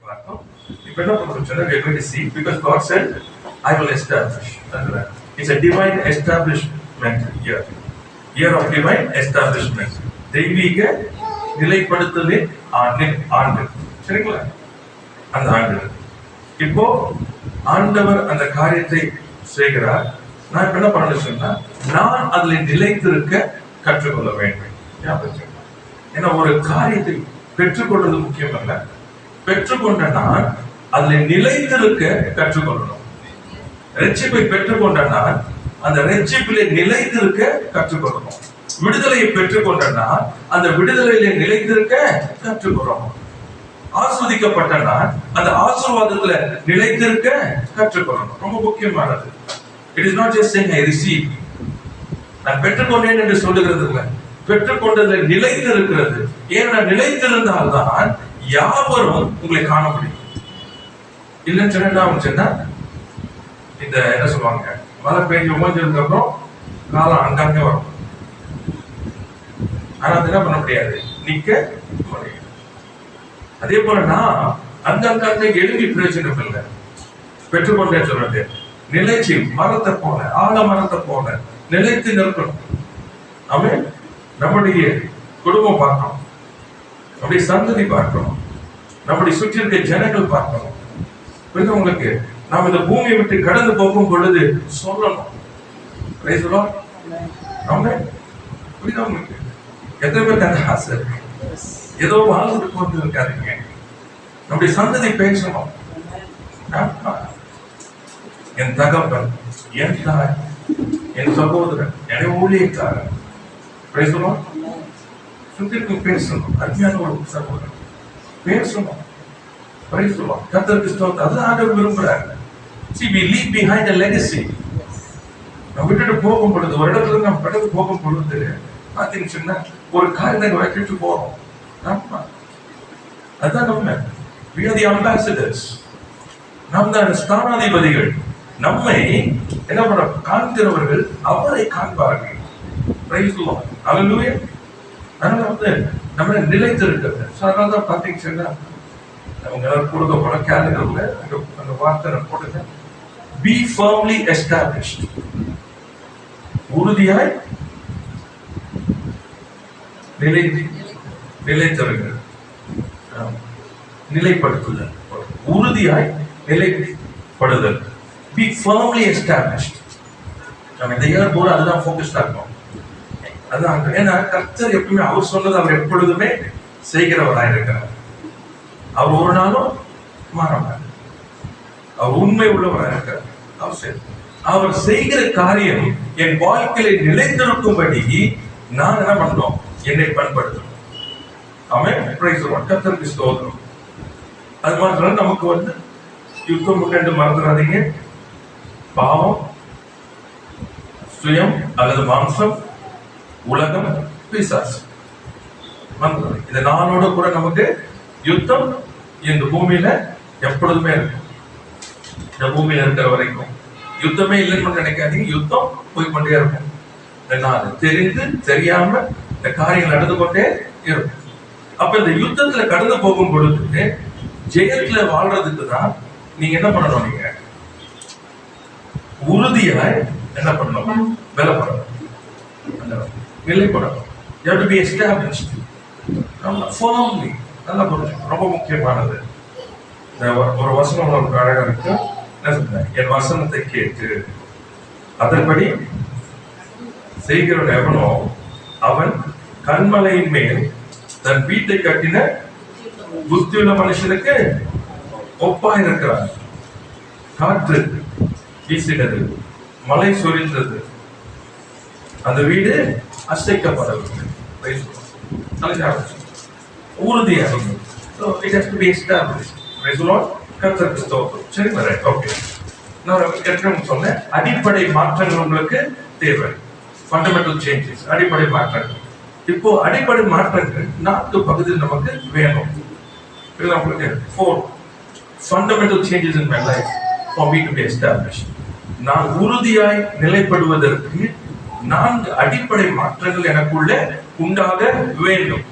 பார்த்தோம். இப்போ என்ன பண்றோம் சொன்னா we are going to see because God said I will establish. It's a divine establishment year. Year of divine establishment. தெய்வீக நிலைப்படுத்தலின் ஆண்டு. சரிங்களா? அந்த ஆண்டு. இப்போ ஆண்டவர் அந்த காரியத்தை செய்கிறார். நான் இப்ப என்ன பண்ண சொன்னா நான் அதுல நிலைத்திருக்க கற்றுக்கொள்ள வேண்டும். ஏன்னா ஒரு காரியத்தை பெற்றுக்கொள்வது முக்கியம் அல்ல, பெற்றுக்கொண்ட நான் அதுல நிலைத்திருக்க கற்றுக்கொள்ளணும். ரட்சிப்பை பெற்றுக்கொண்ட நான் அந்த ரட்சிப்பிலே நிலைத்திருக்க கற்றுக்கொள்ளணும். விடுதலையை பெற்றுக்கொண்ட நான் அந்த விடுதலையிலே நிலைத்திருக்க கற்றுக்கொள்ளணும். ஆஸ்வதிக்கப்பட்ட நான் அந்த ஆசீர்வாதத்துல நிலைத்திருக்க கற்றுக்கொள்ளணும். ரொம்ப முக்கியமானது. It is not just saying I receive. நான் பெற்றுக்கொண்டேன் என்று சொல்லுகிறது இல்லை, பெற்றுக்கொண்டதில் நிலைத்திருக்கிறது. ஏன்னா நிலைத்திருந்தால்தான் யாவரும் உங்களை காண முடியும். இல்லைன்னு சொன்னா இந்த என்ன சொல்லுவாங்க, மழை பெய்ஞ்சு உமஞ்சதுக்கு அப்புறம் காலம் அங்கங்கே வரும். ஆனா அது என்ன பண்ண முடியாது, நிக்க முடியும். அதே போல நான் அங்கங்கே எழுதி பிரயோஜனம் இல்லை. பெற்றுக்கொண்டேன்னு சொல்றது நிலைச்சி மரத்தை போல, ஆழ மரத்தை போல நிலைத்து நிற்கணும். அவன் நம்முடைய குடும்பம் பார்க்கணும், நம்முடைய சந்ததி பார்க்கணும், நம்முடைய சுற்றி இருக்க ஜனங்கள் பார்க்கணும். புரியுது உங்களுக்கு? நாம் இந்த பூமியை விட்டு கடந்து போகும் பொழுது சொல்லணும். புரியுதா உங்களுக்கு? எத்தனை பேருக்கு அந்த ஆசை இருக்கு? ஏதோ வாழ்ந்துட்டு போட்டு இருக்காருங்க. நம்முடைய சந்ததி பேசணும். என் தகப்பன், என் தாய், என் சகோதரன், என் ஊழியக்காரன் சுத்திற்கு பேசணும். அருமையான ஒரு சகோதரன் பேசணும். கர்த்தருக்கு ஸ்தோத்திரம். அது ஆண்டவர் விரும்புறாரு. See, we leave behind a legacy. நம்ம விட்டுட்டு போகும் பொழுது, ஒரு இடத்துல இருந்து நம்ம கடந்து போகும் பொழுது பாத்தீங்கன்னு சொன்னா ஒரு காரியத்தை வைக்கிட்டு போறோம். அதான் நம்ம we are the ambassadors. நாம் தான் ஸ்தானாதிபதிகள். நம்மை என்ன பண்ண காண்கிறவர்கள் அவரை காண்பார்கள். Praise the Lord. ஹalleluya. அதனால நம்ம நிலைத்திருக்கிறது. அதனால தான் பாத்தீங்கன்னா அவங்க கொடுக்க போற கேலண்டர்ல அந்த வார்த்தை போடுங்க, be firmly established. உறுதியாய் நிலைத்திருங்கள். நிலைப்படுத்துதல், உறுதியாய் நிலைப்படுதல். Be firmly established. நம்ம இந்த இயர் போல அதுதான் ஃபோக்கஸ்டா இருக்கும். அதான் ஏன்னா கர்த்தர் எப்பவுமே அவர் சொன்னது அவர் எப்பொழுதுமே செய்கிறவராக இருக்கிறார். அவர் ஒரு நாளும் மாறாமல், அவர் உண்மை உள்ளவராக இருக்கிறார். அவர் செய்கிற காரியம் என் வாழ்க்கையில நிலைத்திருக்கும்படி நான் என்ன பண்ணணும், என்னை பண்படுத்தணும். அவன் கர்த்தருக்கு ஸ்தோத்திரம். அது மாத்திரம் நமக்கு யுத்தம் முன்னெண்டு மறந்துடாதீங்க. பாவம், சுயம் அல்லது மாம்சம், உலகம், பிசாசு. இது நானோட கூட நமக்கு யுத்தம் இந்த பூமியில எப்பொழுதுமே இருக்கும். இந்த பூமியில இருக்கிற வரைக்கும் யுத்தமே இல்லைன்னு நினைக்காதீங்க. யுத்தம் போய்கொண்டே இருக்கும். தெரிந்து தெரியாம இந்த காரியங்கள் நடந்து கொண்டே இருக்கும். அப்ப இந்த யுத்தத்துல கடந்து போகும் பொழுது ஜெயத்துல வாழ்றதுக்கு தான் நீங்க என்ன பண்ணணும், நீங்க உறுதியாய் என்ன பண்ணணும், பலப்படணும், நிலைப்படணும். You have to be established. Firmly. ரொம்ப முக்கியமானது. ஒரு வசனம் உங்களுக்கு அழகா இருக்கு. என்ன சொல்ற, என் வசனத்தை கேட்டு அதன்படி செய்கிறவன் எவனோ அவன் கண்மலையின் மேல் தன் வீட்டை கட்டின புத்தியுள்ள மனுஷனுக்கு ஒப்பாய் இருக்கிறான். காற்று வீசினது, மழை சொரிந்தது, அந்த வீடு அசைக்கப்படவில்லை. உறுதியாக சொன்ன அடிப்படை மாற்றங்கள் உங்களுக்கு தேவை. ஃபண்டமெண்டல் சேஞ்சஸ், அடிப்படை மாற்றங்கள். இப்போ அடிப்படை மாற்றங்கள் 4 பகுதியில் நமக்கு வேணும். உங்களுக்கு 4 fundamental changes in my life for me to be established. நான் உறுதியாய் நிலைப்படுவதற்கு 4 அடிப்படை மாற்றங்கள் எனக்குள்ள உண்டாக வேண்டும்.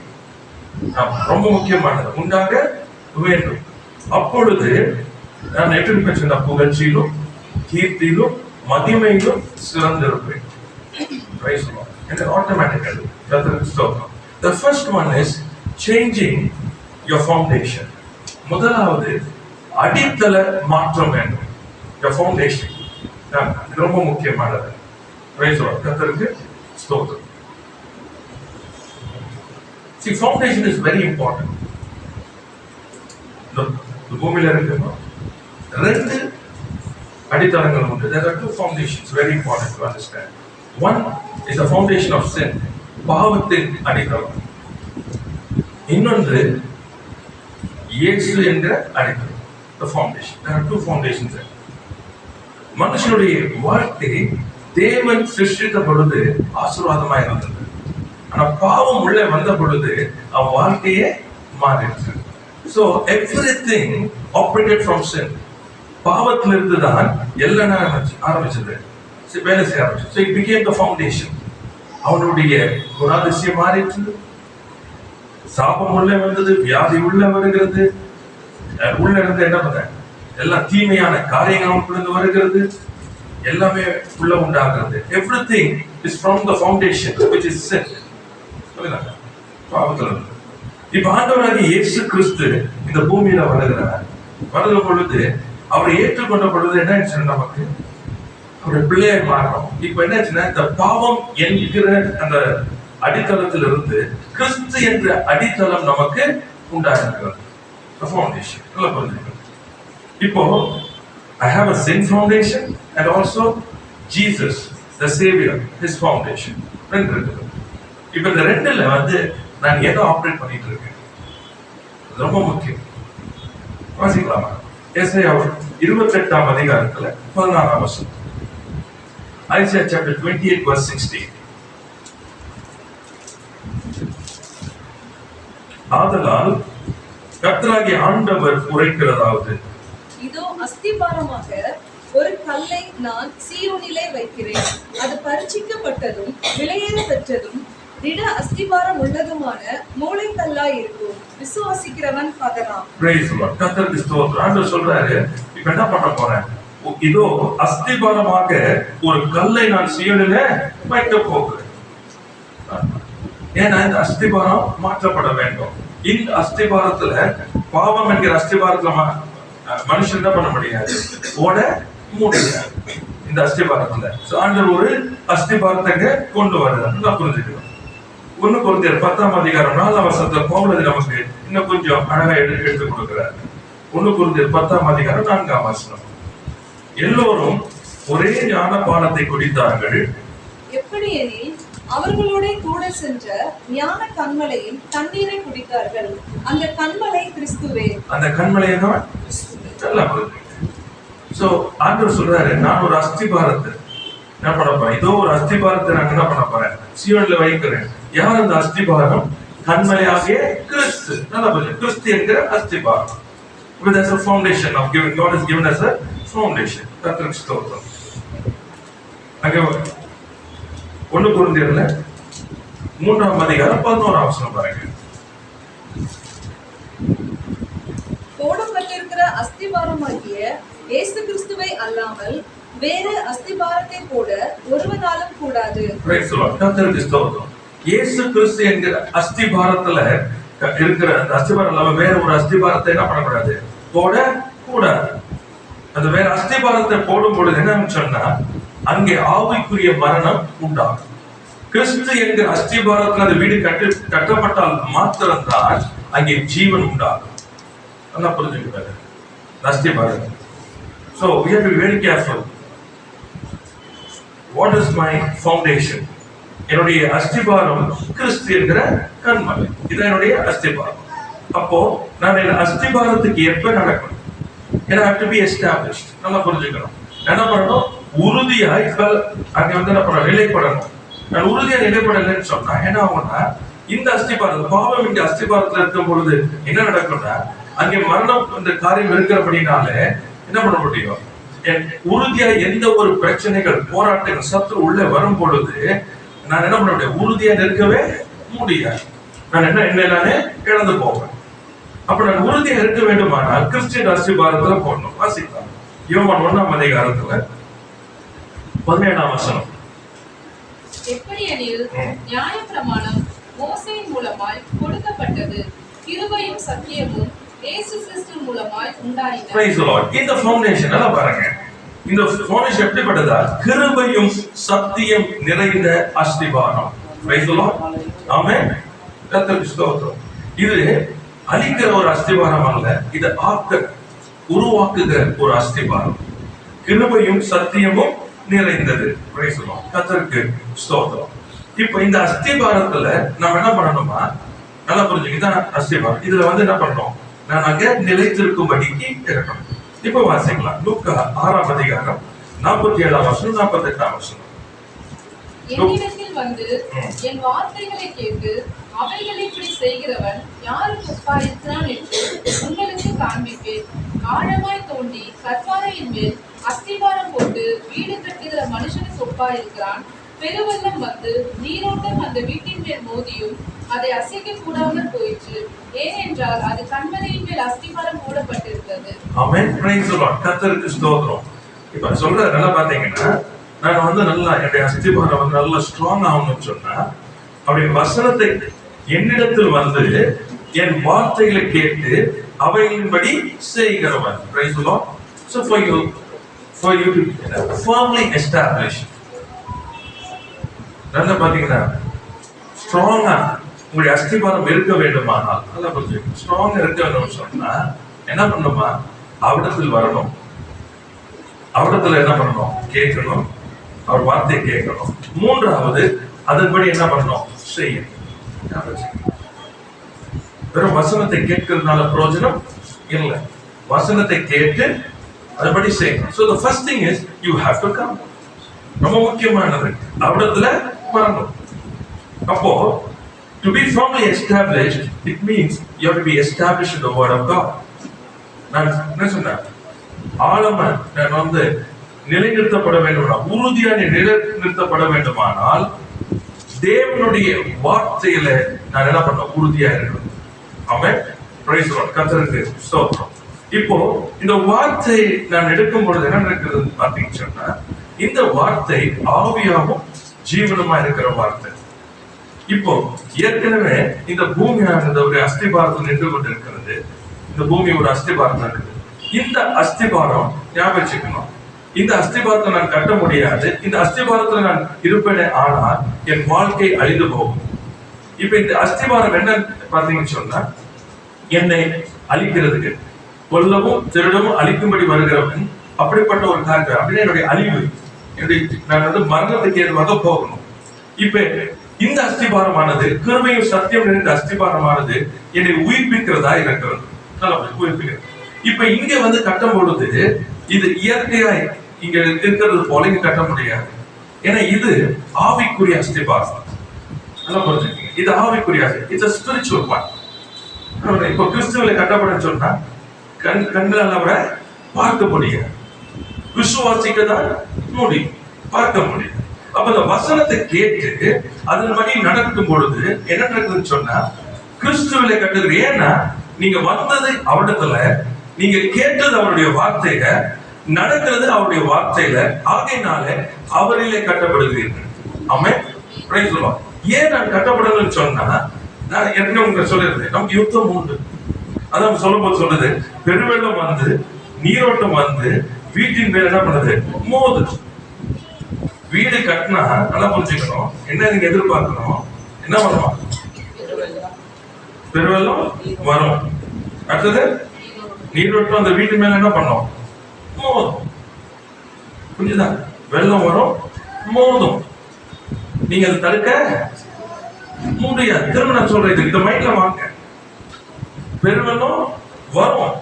ரொம்ப முக்கியமானது, உண்டாக வேண்டும். அப்பொழுது நான் நேற்று சொன்ன புகழ்ச்சியிலும் கீர்த்தியிலும் மகிமையிலும் சிறந்திருப்பேன். Automatically. The first one is changing your foundation. முதலாவது அடித்தள மாற்றம் வேண்டும். Your foundation. இது ரொம்ப முக்கியமானது. கர்த்தருக்கு ஸ்தோத்திரம். See, foundation is very important. இந்த பூமியில இருக்குமா ரெண்டு அடித்தளங்கள் உண்டு. There are two foundations very important to understand. One is the foundation of sin. பாவத்தின் அடித்தளம். இன்னொன்று இயேசு என்ற அடித்தளம். The foundation. There are two foundations there. மனுஷனுடைய வாழ்க்கை தேவன் சிருஷ்டித்த பொழுது ஆசீர்வாதமாக இருந்தது. ஆனா பாவம் உள்ளே வந்த பொழுது அவன் வாழ்க்கையே மாறிடுச்சு. So everything operated from sin. பாவத்திலிருந்து தான் எல்லாம் ஆரம்பிச்சது, வேலை செய்ய ஆரம்பிச்சது. So it became the foundation. அவனுடைய குணாதிசயம் மாறிட்டு, சாபம் உள்ளே வந்தது, வியாதி உள்ள வருகிறது, உள்ள இருந்து என்ன பண்ண எல்லாம் தீமையான காரியங்கள் அவனுக்குள்ள வருகிறது, எல்லாமே உள்ள உண்டாகிறது. Everything is from the foundation which is sin. பாவத்திலிருந்து. இப்ப ஆண்டவராகிய இயேசு கிறிஸ்து இந்த பூமியில வருகிறார். வரும் பொழுது அவரை ஏற்றுக்கொண்ட பொழுது என்ன ஆச்சு, நமக்கு ஒரு பிள்ளையை மாறணும். இப்ப என்னாச்சுன்னா இந்த பாவம் என்கிற அந்த அடித்தளத்திலிருந்து கிறிஸ்து என்ற அடித்தளம் நமக்கு உண்டாயிருக்கிறது. இப்போ I have a sin foundation and also Jesus the Savior, his foundation. இப்ப இந்த ரெண்டுல நான் எதை ஆப்ரேட் பண்ணிட்டு இருக்கேன் ரொம்ப முக்கியம். வாசிக்கலாமா? ஏசாயா 28ஆம் அதிகாரத்துல 16ஆம் வசனம். Isaiah chapter 28 verse 16. ஆதலால் கர்த்தராகிய ஆண்டவர் உரைக்கிறதாவது, இதோ அஸ்திபாரமாக ஒரு கல்லை நான் சீயோனிலே வைக்கிறேன், அது பரிசுத்தப்பட்டதும் விலையேற பெற்றதும் திட அஸ்திபாரம் உள்ளதுமான மூளைக்கல்லாய் இருக்கும், விசுவாசிக்கிறவன் பதறான். Praise the Lord. கர்த்தருக்கு ஸ்தோத்திரம். ஆண்டவர் சொல்றாரு, இப்ப என்ன பண்ண போறேன், இதோ அஸ்திபாரமாக ஒரு கல்லை நான் சீயோனிலே வைக்க போகிறேன். ஏன்னா இந்த அஸ்திபாரம் மாற்றப்பட வேண்டும். இந்த அஸ்திபாரத்துல பாவம் என்கிற அஸ்திபாரத்துல மனுஷன் என்ன பண்ண முடியாது, ஓட முடியாது இந்த அஸ்திபாரத்துல. ஆண்டவர் ஒரு அஸ்திபாரத்தை கொண்டு வருது. புரிஞ்சுக்கணும். 1 கொரிந்தியர் 10ஆம் அதிகாரம் 4ஆம் வசனத்துல பவுல் நமக்கு இன்னும் கொஞ்சம் அழகா எடுத்து கொடுக்கிறார். 1 கொரிந்தியர் 10ஆம் அதிகாரம் 4ஆம் வசனம். எல்லோரும் ஒரே ஞான பானத்தை குடித்தார்கள், எப்படி எனில் அவர்களோட கூட சென்ற ஞான கண்மலையின் தண்ணீரை குடித்தார்கள், அந்த கண்மலை கிறிஸ்துவே. அந்த கண்மலை தான் சோ ஆண்டவர் சொல்றாரு, நான் ஒரு அஸ்திபாரத்தை என்ன பண்ண போறேன், இதோ ஒரு அஸ்திபாரத்தை நான் என்ன பண்ண போறேன், சீயோன்ல வைக்கிறேன். யார் அந்த அஸ்திபாரம்? கண்மலையாகிய கிறிஸ்து. நல்லா புரியுது, கிறிஸ்து என்கிற அஸ்திபாரம். That's a foundation of giving. God has given us a foundation. கர்த்தருக்கு ஸ்தோத்திரம். அங்கே 1 கொரிந்தியர்ல 3ஆம் அதிகாரம் 11ஆம் வசனம் பாருங்க. போடப்பட்டிருக்கிற அஸ்திபாரமாகிய இயேசு கிறிஸ்துவை அல்லாமல் வேறு அஸ்திபாரத்தை போட ஒருவனாலும் கூடாது. கர்த்தருக்கு ஸ்தோத்திரம். இயேசு கிறிஸ்து என்கிற அஸ்திபாரத்துல இருக்கிற அந்த அஸ்திபாரம் இல்லாம வேற ஒரு அஸ்திபாரத்தை என்ன பண்ணக்கூடாது, போட கூடாது. அந்த வேற அஸ்திபாரத்தை போடும் பொழுது என்னன்னு சொன்னா அங்கே ஆவிக்குரிய மரணம் உண்டாகும். கிறிஸ்து என்கிற அஸ்திபாரத்தில் அந்த வீடு கட்டப்பட்டால் மாத்திரம்தான் அங்கே ஜீவன் உண்டாகும். நல்லா புரிஞ்சுக்கிறாரு அஸ்திபாரம். So we have to be very careful. What is my foundation? என்னுடைய அஸ்திபாரம் கிறிஸ்து என்கிற கண்மலை. இது என்னுடைய அஸ்திபாரம். அப்போ நான் இந்த அஸ்திபாரத்துக்கு எப்ப நடக்கணும், I have to be established. நல்லா புரிஞ்சுக்கணும். என்ன பண்ணணும், உறுதியாய் அங்க என்ன பண்ண நிலைப்படணும். நான் உறுதியா நிலைப்படலைன்னு சொன்னா என்ன ஆகும்னா, இந்த அஸ்திபாரம் பாவம் இந்த அஸ்திபாரத்துல இருக்கும் பொழுது என்ன நடக்கும்னா அங்கே மரணம் இந்த காரியம் இருக்கிறபடினாலே என்ன பண்ண முடியும், உறுதியா எந்த ஒரு பிரச்சனைகள் போராட்டங்கள் சத்துரு உள்ள வரும் பொழுது நான் என்ன பண்ண முடியும், உறுதியா நிற்கவே முடியாது. நான் என்ன நானே இழந்து போவேன். அப்ப நான் உறுதியா இருக்க வேண்டுமானால் கிறிஸ்டியன் அஸ்திபாரத்துல போடணும். வாசிக்கலாம் யோவான் 1ஆம் அதிகாரத்துல 17ஆம் வசனம். எப்படியெனில் நியாயப்பிரமாணம் மோசேயின் மூலமாய் கொடுக்கப்பட்டது, கிருபையும் சத்தியமும் இயேசு கிறிஸ்து மூலமாய் உண்டாயின. Praise the Lord. இந்த ஃபவுண்டேஷன் எல்லாம் பாருங்க. இந்த ஃபவுண்டேஷன் எப்படிப்பட்டதா? கிருபையும் சத்தியம் நிறைந்த அஸ்திபாரம். Praise the Lord. ஆமென். கர்த்தருக்கு ஸ்தோத்திரம். இது அழிக்கிற ஒரு அஸ்திபாரம் அல்ல, இது உருவாக்குகிற ஒரு அஸ்திபாரம். கிருபையும் சத்தியமும் நிறைந்தது. Praise the Lord. கர்த்தருக்கு ஸ்தோத்திரம். இப்போ இந்த அஸ்திபாரத்துல நம்ம என்ன பண்ணணுமா? நல்லா புரிஞ்சுங்க. இதான் அஸ்திபாரம். இதுல வந்து என்ன பண்ணணும்? நான் அங்க நிலைத்திருக்கும்படிக்கு இருக்கணும். இப்ப வாசிக்கலாம் லூக்கா 6ஆம் அதிகாரம் 47ஆம் வசனம் 48ஆம் வசனம். என்னிடத்தில் வந்து என் வார்த்தைகளை கேட்டு அவைகளின்படி செய்கிறவன் யாருக்கு ஒப்பாயிருக்கிறான் என்று உங்களுக்கு காண்பிப்பேன். ஆழமாய் தோண்டி கற்பாறையின் மேல் அஸ்திபாரம் போட்டு வீடு கட்டுகிற மனுஷனுக்கு ஒப்பாயிருக்கிறான். பெருவெள்ளம் வந்து நீரோட்டம் அந்த வீட்டின் மேல் மோதியும் அதை அசைக்க கூடாமல் போயிற்று. ஏனென்றால் அது கண்மலையின் மேல் அஸ்திபாரம் போடப்பட்டிருந்தது. ஆமென். Praise the Lord. கர்த்தருக்கு ஸ்தோத்திரம். இப்ப சொல்றது நல்லா பாத்தீங்கன்னா, நான் வந்து நல்லா என்னுடைய அஸ்திபாரம் வந்து நல்லா ஸ்ட்ராங் ஆகணும்னு சொன்னா, அப்படி வசனத்தை என்னிடத்தில் வந்து என் வார்த்தைகளை கேட்டு அவைகளின்படி செய்கிறவன். Price the Lord. So for you to firmly establish, நல்லா பாத்தீங்கன்னா ஸ்ட்ராங்கா உங்களுடைய அஸ்திபாரம் இருக்க வேண்டுமானால், நல்லா புரிஞ்சுக்கணும், ஸ்ட்ராங்கா இருக்க வேணும்னு சொன்னா என்ன பண்ணணுமா? அவரிடத்தில் வரணும். அவரிடத்துல என்ன பண்ணணும்? கேட்கணும். அவர் வார்த்தையை கேட்கணும். மூன்றாவது அதன்படி என்ன பண்ணணும்? செய்யணும். வெறும் வசனத்தை கேட்கறதுனால பிரயோஜனம் இல்லை. வசனத்தை கேட்டு அதன்படி செய்யணும். So the first thing is you have to come. ரொம்ப முக்கியமானது அவரிடத்துல வரணும். அப்போ to be firmly established, it means you have to be established in the word of God. நான் என்ன சொன்னேன்? ஆழமா நான் வந்து நிலைநிறுத்தப்பட வேண்டுமானால், உறுதியாக நிலைநிறுத்தப்பட வேண்டுமானால் தேவனுடைய வார்த்தையில நான் என்ன பண்ண? உறுதியா இருக்கணும். ஆமென். Praise the Lord. கர்த்தருக்கு ஸ்தோத்திரம். இப்போ இந்த வார்த்தை நான் எடுக்கும் பொழுது என்ன நடக்குது பாத்தீங்கன்னு சொன்னா, இந்த வார்த்தை ஆவியாகவும் ஜீவனமா இருக்கிற வார்த்தை. இப்போ ஏற்கனவே இந்த பூமியானது ஒரு அஸ்திபாரத்தில் நின்று கொண்டு இருக்கிறது. இந்த பூமி ஒரு அஸ்திபாரம் இருக்குது. இந்த அஸ்திபாரம் ஞாபகம் வச்சுக்கணும். இந்த அஸ்திபாரத்தை நான் கட்ட முடியாது. இந்த அஸ்திபாரத்துல நான் இருப்பேனே ஆனால் என் வாழ்க்கை அழிந்து போகும். இப்ப இந்த அஸ்திபாரம் என்ன பாத்தீங்கன்னு சொன்னா, என்னை அழிக்கிறதுக்கு, கொல்லவும் திருடவும் அழிக்கும்படி வருகிறவன் அப்படிப்பட்ட ஒரு காரியம் அப்படின்னு என்னுடைய அழிவு, நான் வந்து மரணத்துக்கு ஏதுவாக போகணும். இப்ப இந்த அஸ்திபாரமானது, கிருபையும் சத்தியம் நிறைந்த அஸ்திபாரமானது என்னை உயிர்ப்பிக்கிறதா இருக்கிறது. உயிர்ப்பிக்கிறது. இப்ப இங்க வந்து கட்டும் பொழுது இது இயற்கையா இங்க இருக்கிறது போல இங்க கட்ட முடியாது. ஏன்னா இது ஆவிக்குரிய அஸ்திபாரம். நல்லா புரிஞ்சுக்கீங்க. இது ஆவிக்குரிய, இட்ஸ் a spiritual one. இப்போ கிறிஸ்துவில கட்டப்படும் சொன்னா கண்களால் அவரை பார்க்க முடியாது, விசுவாசிக்க தான் முடியும், பார்க்க முடியும். அப்ப இந்த வசனத்தை கேட்டு அதன்படி நடக்கும் பொழுது என்ன நடக்குதுன்னு சொன்னா, கிறிஸ்துவில கட்டுறது. ஏன்னா நீங்க வந்தது அவரிடத்துல, நீங்க கேட்டது அவருடைய வார்த்தையில, நடக்கிறது அவருடைய வார்த்தையில, ஆகையினால அவரிலே கட்டப்படுகிறீர்கள். ஆமென். Praise the Lord. ஏன் நான் கட்டப்படுறேன்னு சொன்னா, நான் ஏற்கனவே உங்களுக்கு சொல்லியிருந்தேன், நமக்கு யுத்தம் உண்டு. அதான் சொல்லும் போது சொல்றது, பெருவெள்ளம் வந்து நீரோட்டம் வந்து வீட்டின் மேல என்ன பண்ணுது? மோதுது. வீடு கட்டினா நல்லா புரிஞ்சுக்கணும், என்ன நீங்க எதிர்பார்க்கணும்? என்ன பண்ணுவோம்? பெருவெள்ளம் வரும், அடுத்தது நீரோட்டம் அந்த வீட்டு மேல என்ன பண்ணும்? மோதும். புரிஞ்சுதா? வெள்ளம் வரும், மோதும். நீங்க அதை தடுக்க முடியாது. திரும்ப நான் சொல்றேன், இந்த மைண்ட்ல வாங்க. பெருவெள்ளம் வரும்,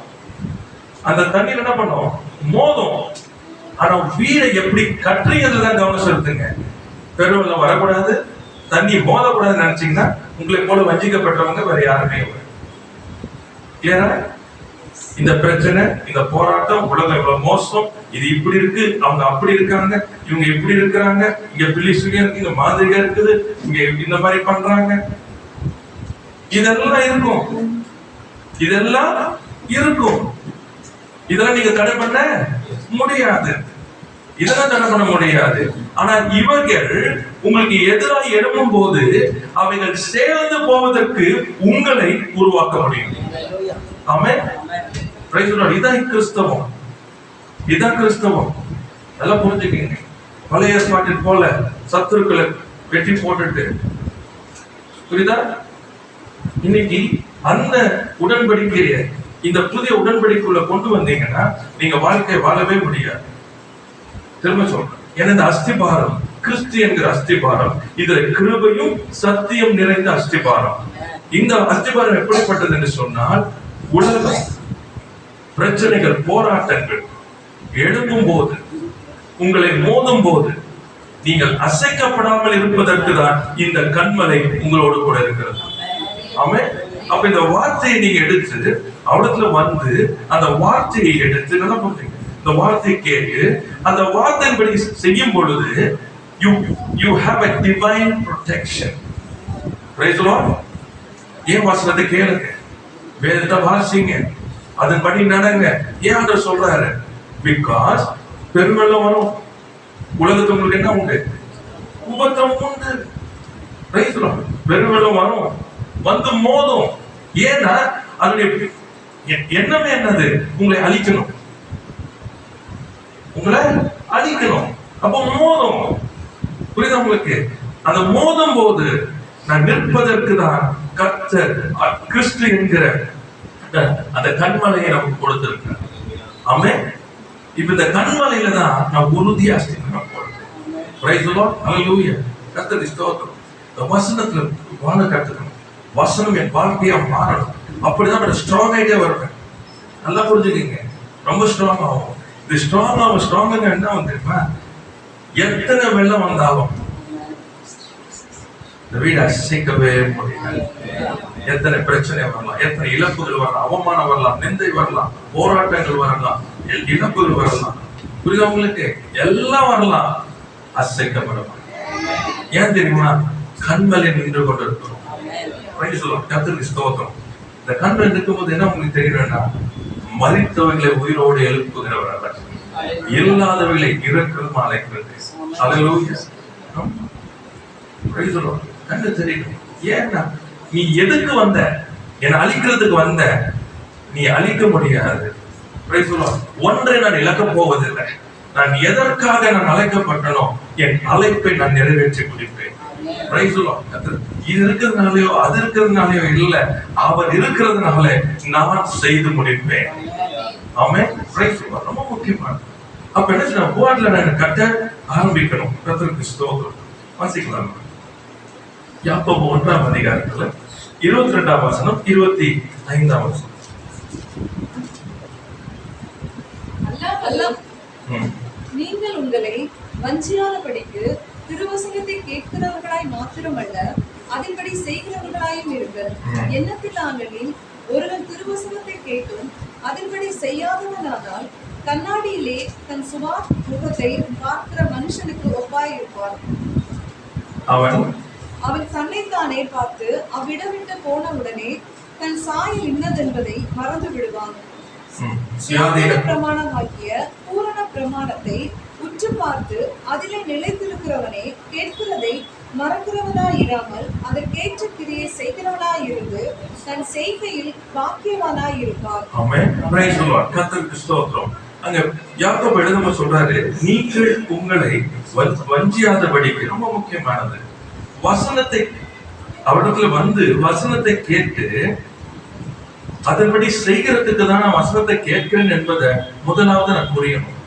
அந்த தண்ணீர் என்ன பண்ணும்? மோதும். ஆனா வீடை எப்படி கட்டுறீங்கதான் கவனம் செலுத்துங்க. பெருவெள்ளம் வரக்கூடாது, தண்ணி மோதக்கூடாதுன்னு நினைச்சீங்கன்னா உங்களை போல வஞ்சிக்கப்பட்டவங்க வேற யாருமே இல்லை. ஏன்னா இந்த பிரச்சனை, இந்த போராட்டம், உலகம் இவ்வளவு மோசம், இது இப்படி இருக்கு, அவங்க அப்படி இருக்காங்க, இவங்க இப்படி இருக்கிறாங்க, இங்க பிலிசுங்க இருக்கு, இங்க மாதிரியா இருக்குது, இங்க இந்த மாதிரி பண்றாங்க, இதெல்லாம் இருக்கும். இதெல்லாம் இருக்கும். இதெல்லாம் நீங்க தடை பண்ண முடியாது. இதெல்லாம் தடை பண்ண முடியாது. ஆனா இவர்கள் உங்களுக்கு எதிராக எழும்பும் போது அவைகள் சேர்ந்து போவதற்கு உங்களை உருவாக்க முடியும். ஆமென். Praise the Lord. இதான் கிறிஸ்தவம். இதான் கிறிஸ்தவம். நல்லா புரிஞ்சுக்கங்க. பழைய ஏற்பாட்டில் போல சத்துருக்களை வெட்டி போட்டுட்டு, புரியுதா? இன்னைக்கு அந்த உடன்படிக்கையை இந்த புதிய உடன்படிக்கைக்குள்ள கொண்டு வந்தீங்கன்னா நீங்க வாழ்க்கை வாழவே முடியாது. திரும்ப சொல்றேன், எனது அஸ்திபாரம் கிறிஸ்து என்கிற அஸ்திபாரம், இதுல கிருபையும் சத்தியம் நிறைந்த அஸ்திபாரம். இந்த அஸ்திபாரம் எப்படிப்பட்டது என்று சொன்னால், உலகம் பிரச்சனைகள் போராட்டங்கள் எழும்பும் போது, உங்களை மோதும் போது நீங்கள் அசைக்கப்படாமல் இருப்பதற்கு தான் இந்த கண்மலை உங்களோடு கூட இருக்கிறது. ஆமென். அப்ப இந்த வார்த்தையை நீங்க எடுத்து அவடத்துல வந்து அந்த வார்த்தையை எடுத்து நல்லா புரிஞ்சுங்க. இந்த வார்த்தையை கேட்டு அந்த வார்த்தையின்படி செய்யும் பொழுது you have a divine protection. Praise the Lord. ஏன் வசனத்தை கேளுங்க, வேதத்தை வாசிங்க, அதன்படி நடங்க. ஏன் ஆண்டவர் சொல்றாரு? பிகாஸ் பெருமெல்லாம் வரும். உலகத்துக்கு உங்களுக்கு என்ன உண்டு? உபத்திரம் உண்டு. Praise the Lord. பெருமெல்லாம் வரும், வந்து மோதும். ஏன்னா அதனுடைய எண்ணமே என்னது? உங்களை அழிக்கணும், உங்களை அழிக்கணும். அப்போ மோதும். புரியுதா உங்களுக்கு? அந்த மோதும் போது நான் நிற்பதற்கு தான் கர்த்தர் கிறிஸ்து என்கிற அந்த கண்மலையை நமக்கு கொடுத்திருக்கிறார். ஆமென். இப்ப இந்த கண்மலையில தான் நான் உறுதியா ஸ்திரம் போடுறேன். Praise the Lord. ஹalleluya. கர்த்தருக்கு ஸ்தோத்திரம். இந்த வசனத்துல வாழ கத்துக்கணும். வசனம் என் வாழ்க்கையா மாறணும். அப்படிதான் நான் ஸ்ட்ராங் ஆயிட்டே வருவேன். நல்லா புரிஞ்சுக்கீங்க. ரொம்ப ஸ்ட்ராங் ஆகும். இது ஸ்ட்ராங் என்ன வந்துருமா? எத்தனை வெள்ளம் வந்தாலும் இந்த வீடு அசைக்கவே முடியாது. எத்தனை பிரச்சனை வரலாம், எத்தனை இழப்புகள் வரலாம், அவமானம் வரலாம், நிந்தை வரலாம், போராட்டங்கள் வரலாம், இழப்புகள் வரலாம். புரியுதா உங்களுக்கு? எல்லாம் வரலாம், அசைக்கப்படலாம். ஏன் தெரியுமா? கண்மலை நின்று கொண்டு இருக்கிறோம். கர்த்தருக்கு ஸ்தோத்திரம். இந்த கண்மலை இருக்கும்போது என்ன உங்களுக்கு தெரியும்னா, மரித்தவர்களை உயிரோடு எழுப்புகிறவர் அவர், இல்லாதவர்களை இறக்கும் அழைக்கிறது. ஹalleluya. Praise the Lord. கண்ணு தெரியும். ஏன்னா நீ எதுக்கு வந்த? என்னை அழிக்கிறதுக்கு வந்த. நீ அழிக்க முடியாது. Price the Lord. ஒன்றை நான் இழக்கப் போவதில்லை. நான் எதற்காக நான் அழைக்கப்பட்டனோ என் அழைப்பை நான் நிறைவேற்றி முடிப்பேன். Price the Lord. இது இருக்கிறதுனாலயோ அது இருக்கிறதுனாலயோ இல்ல, அவர் இருக்கிறதுனால நான் செய்து முடிப்பேன். ஆமென். Praise the Lord. ரொம்ப முக்கியமானது. அப்ப என்ன செய்யணும்? போர்ட்ல நான் கட்ட ஆரம்பிக்கணும். கர்த்தருக்கு ஸ்தோத்திரம். வாசிக்கலாம். யாக்கோபு 1ஆம் அதிகாரத்துல 22ஆம் வசனம் 25ஆம் வசனம். நீங்கள் உங்களை வஞ்சியாதபடிக்கு திருவசனத்தை கேட்கிறவர்களாய் மாத்திரமல்ல, அதன்படி செய்கிறவர்களாயும் இருங்கள். எண்ணத்திலானலில் ஒருவன் திருவசனத்தை கேட்டும் அதன்படி செய்யாதவனானால் கண்ணாடியிலே தன் சுமார் முகத்தை பார்க்கிற மனுஷனுக்கு ஒப்பாயிருப்பார். அவன் தன்னைத்தானே பார்த்து அவ்விடவிட்டு போன உடனே தன் சாயல் இன்னதென்பதை மறந்து விடுவான். பிரமாணமாகிய பூரண பிரமாணத்தை உற்று பார்த்து அதிலே நிலைத்திருக்கிறவனே கேட்கிறதை மறக்கிறவனாயிராமல் அதற்கேற்ற கிரியை செய்கிறவனாய் இருந்து தன் செய்கையில் பாக்கியவானாய் இருப்பார். ஆமென். Praise the Lord. கர்த்தருக்கு ஸ்தோத்திரம். அங்க யாக்கோபு எழுதும்போது சொல்றாரு, நீங்கள் உங்களை வஞ்சியாதபடிக்கு. ரொம்ப முக்கியமானது. வசனத்தை அவரிடத்துல வந்து வசனத்தை கேட்டு அதன்படி செய்கிறதுக்கு தான் நான் வசனத்தை கேட்கிறேன் என்பதை முதலாவது நான் புரியணும்.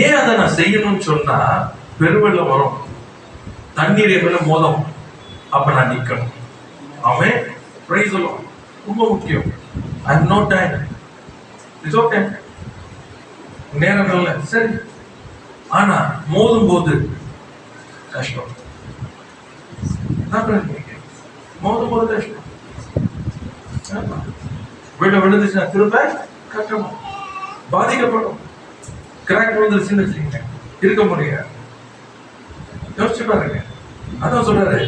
ஏன் அதை நான் செய்யணும்னு சொன்னா, பெருவெள்ளம் வரும், தண்ணீர் எவ்வளவு மோதும், அப்ப நான் நிக்கணும். ஆமென். Praise the Lord. ரொம்ப முக்கியம். I have no time. It's okay. நேரம் இல்லை, சரி. ஆனா மோதும் போது கஷ்டம். மோதும் போது கஷ்டம். வீட்டை விழுந்துச்சுன்னா திரும்ப கஷ்டமா பாதிக்கப்படும். கிராக் விழுந்துருச்சுன்னு வச்சுக்கீங்க, இருக்க முடியாது. யோசிச்சு பாருங்க. அதான் சொல்றாரு,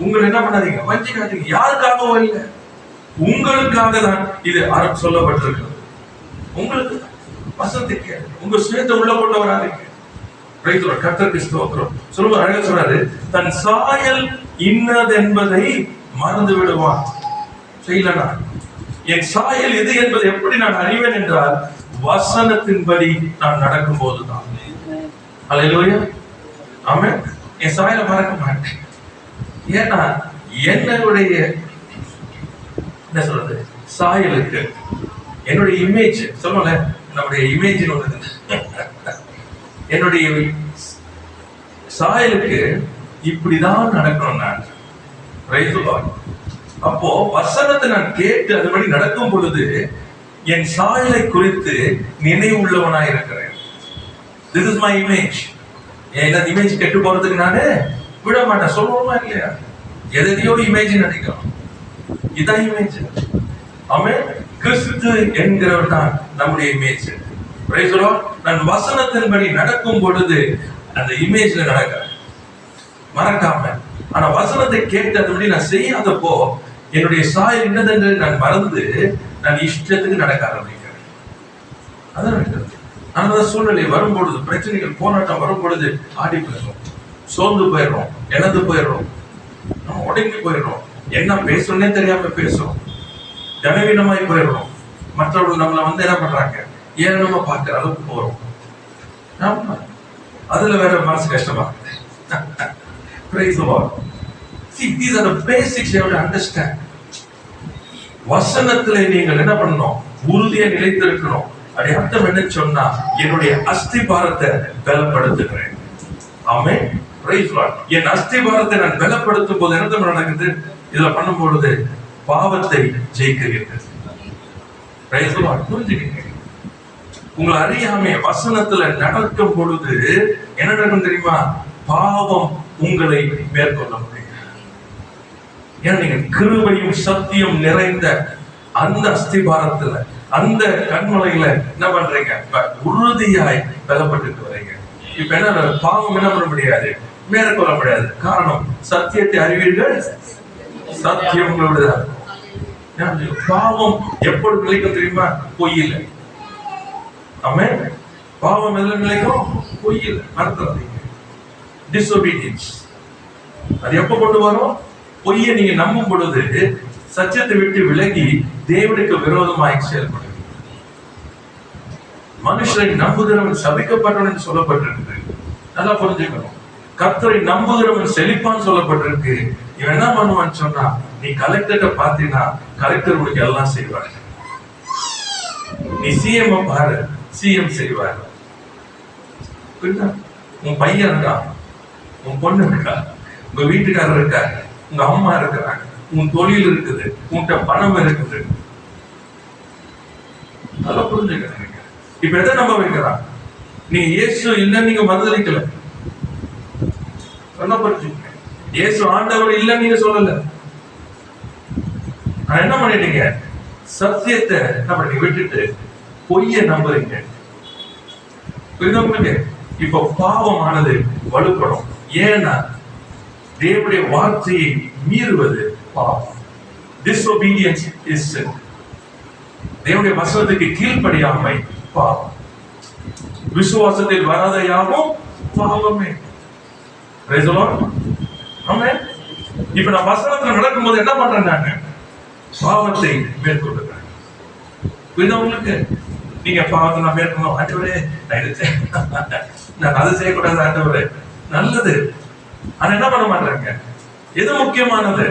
உங்களை என்ன பண்ணாதீங்க, வஞ்சிக்காதீங்க. யாருக்காகவும் இல்லை, உங்களுக்காக தான் இது சொல்லப்பட்டிருக்கிறது. உங்களுக்கு வசனத்தை கேளுங்க. உங்க சுயத்தை உள்ள கொண்டு வராதீங்க. கர்த்தருக்கு ஸ்தோத்திரம். சொல்லுங்க, அழகா சொல்றாரு, தன் சாயல் இன்னது என்பதை மறந்து விடுவான். செய்யலனா என் சாயல் எது என்பதை எப்படி நான் அறிவேன் என்றால் வசனத்தின்படி நான் நடக்கும் போதுதான். அல்லேலூயா, ஆமென். என் சாயலை மறக்க மாட்டேன். ஏன்னா என்னுடைய என்ன சொல்றது சாயலுக்கு என்னுடைய இமேஜ் சொல்லல, நம்முடைய இமேஜ் என்னுடைய சாயலுக்கு இப்படிதான் நடக்கணும் நான். அப்போ வசனத்தை நான் கேட்டு அதுபடி நடக்கும் பொழுது என் சாயலை குறித்து நினைவுள்ளவனாய் இருக்கிறேன். This is my image. என்ன இமேஜ் கெட்டு போறதுக்கு நானு விட மாட்டேன். சொல்லுவோமா இல்லையா? எதையோ இமேஜ் நினைக்கிறோம். இதான் இமேஜ். ஆமென். கிறிஸ்து என்கிறவர் தான் நம்முடைய இமேஜ். Price the Lord. நான் வசனத்தின்படி நடக்கும் பொழுது அந்த இமேஜ்ல நடக்க மறக்காம, ஆனா வசனத்தை கேட்டு அதுபடி நான் செய்யாதப்போ என்னுடைய சாயல் என்னதென்று நான் மறந்து நான் இஷ்டத்துக்கு நடக்க ஆரம்பிக்கிறேன். அதான் நடக்கிறது. அந்த சூழ்நிலை வரும்பொழுது, பிரச்சனைகள் போராட்டம் வரும் பொழுது ஆடி போயிடும், சோர்ந்து போயிடுறோம், இழந்து போயிடுறோம், நம்ம உடங்கி போயிடுறோம், என்ன பேசணும்னே தெரியாம பேசுறோம், கனவீனமாய் போயிடுறோம். மற்றவர்கள் நம்மளை என்ன பண்றாங்க, ஏனமா பார்க்கிற அளவுக்கு போறோம். அதுல வேற மனசு கஷ்டமா இருக்கு. Praise the Lord. See, these are the basics you have to understand. வசனத்திலே நீங்கள் என்ன பண்ணணும், உறுதியா நிலைத்திருக்கணும். அப்படி அர்த்தம் என்ன சொன்னா, என்னுடைய அஸ்திபாரத்தை பலப்படுத்துகிறேன். ஆமென். Praise the Lord. என் அஸ்திபாரத்தை நான் பலப்படுத்தும் போது என்ன நடக்குது, இதுல பண்ணும் பொழுது பாவத்தை ஜெயிக்கிறீர்கள். Praise the Lord. புரிஞ்சுக்கங்க. உங்களை அறியாமே வசனத்துல நடக்கும் பொழுது என்ன நடக்கும் தெரியுமா, பாவம் உங்களை மேற்கொள்ள முடியும். ஏன்னா நீங்க கிருபையும் சத்தியம் நிறைந்த அந்த அஸ்திபாரத்துல, அந்த கண்மலையில என்ன பண்றீங்க, உறுதியாய் பலப்பட்டு வரீங்க. இப்ப என்ன பாவம் என்ன பண்ண முடியாது, மேற்கொள்ள முடியாது. காரணம், சத்தியத்தை அறிவீர்கள், சத்தியம் உங்களுடைய. பாவம் எப்பொழுது நிலைக்கும் தெரியுமா, பொய்யில. ஆமென். பாவம் எதுல நிலைக்கும், பொய்யில. மறந்துடாதீங்க. டிசோபீடியன்ஸ் அது எப்ப கொண்டு வரும், பொய்யை நீங்க நம்பும் பொழுது சத்தியத்தை விட்டு விலகி தேவனுக்கு விரோதமாய் செயல்படும். மனுஷரை நம்புகிறவன் சபிக்கப்பட்டவன் என்று சொல்லப்பட்டிருக்கு. நல்லா புரிஞ்சுக்கணும். கர்த்தரை நம்புகிறவன் செழிப்பான்னு சொல்லப்பட்டிருக்கு. இவன் என்ன பண்ணுவான்னு சொன்னா, நீ கலெக்டரை பார்த்தீங்கன்னா கலெக்டர் உனக்கு எல்லாம் செய்வார். நீ சிஎம் பாரு, சிஎம் செய்வார். உன் பையன் இருக்கா, உன் பொண்ணு இருக்கா, உங்க வீட்டுக்காரர் இருக்கா, உங்க அம்மா இருக்கிறாங்க, உன் தொழில் இருக்குது, உன்கிட்ட பணம் இருக்குது. அதெல்லாம் புரிஞ்சுக்கிறீங்க. இப்ப எதை நம்ப வைக்கிறான், நீங்க இயேசு இல்லைன்னு நீங்க மறுதளிக்கல. நல்லா புரிஞ்சுக்க. இயேசு ஆண்டவர் இல்லைன்னு நீங்க சொல்லல. என்ன பண்ணிட்டீங்க, சத்தியத்தை என்ன பண்ணி விட்டுட்டு பொய்ய நம்புறீங்க. புரியுதா? இப்ப பாவமானது வலுப்படும். ஏன்னா தேவனுடைய வார்த்தையை மீறுவது பாவம். Disobedience is sin. தேவனுடைய வசனத்துக்கு கீழ்ப்படியாமை பாவம். விசுவாசத்தில் வராத யாவும் பாவமே. Praise the Lord. ஆமென். இப்ப நான் வசனத்துல நடக்கும்போது என்ன பண்றேன், நான் பாவத்தை மேற்கொள்ளுகிறேன். புரியுதா உங்களுக்கு? நீங்க பாவத்தை நான் மேற்கொள்ளணும், ஆண்டவரே நான் அதை செய்யக்கூடாது, ஆண்டவரே நல்லது. ஆனா என்ன பண்ண மாட்டாங்க. எது முக்கியமானது,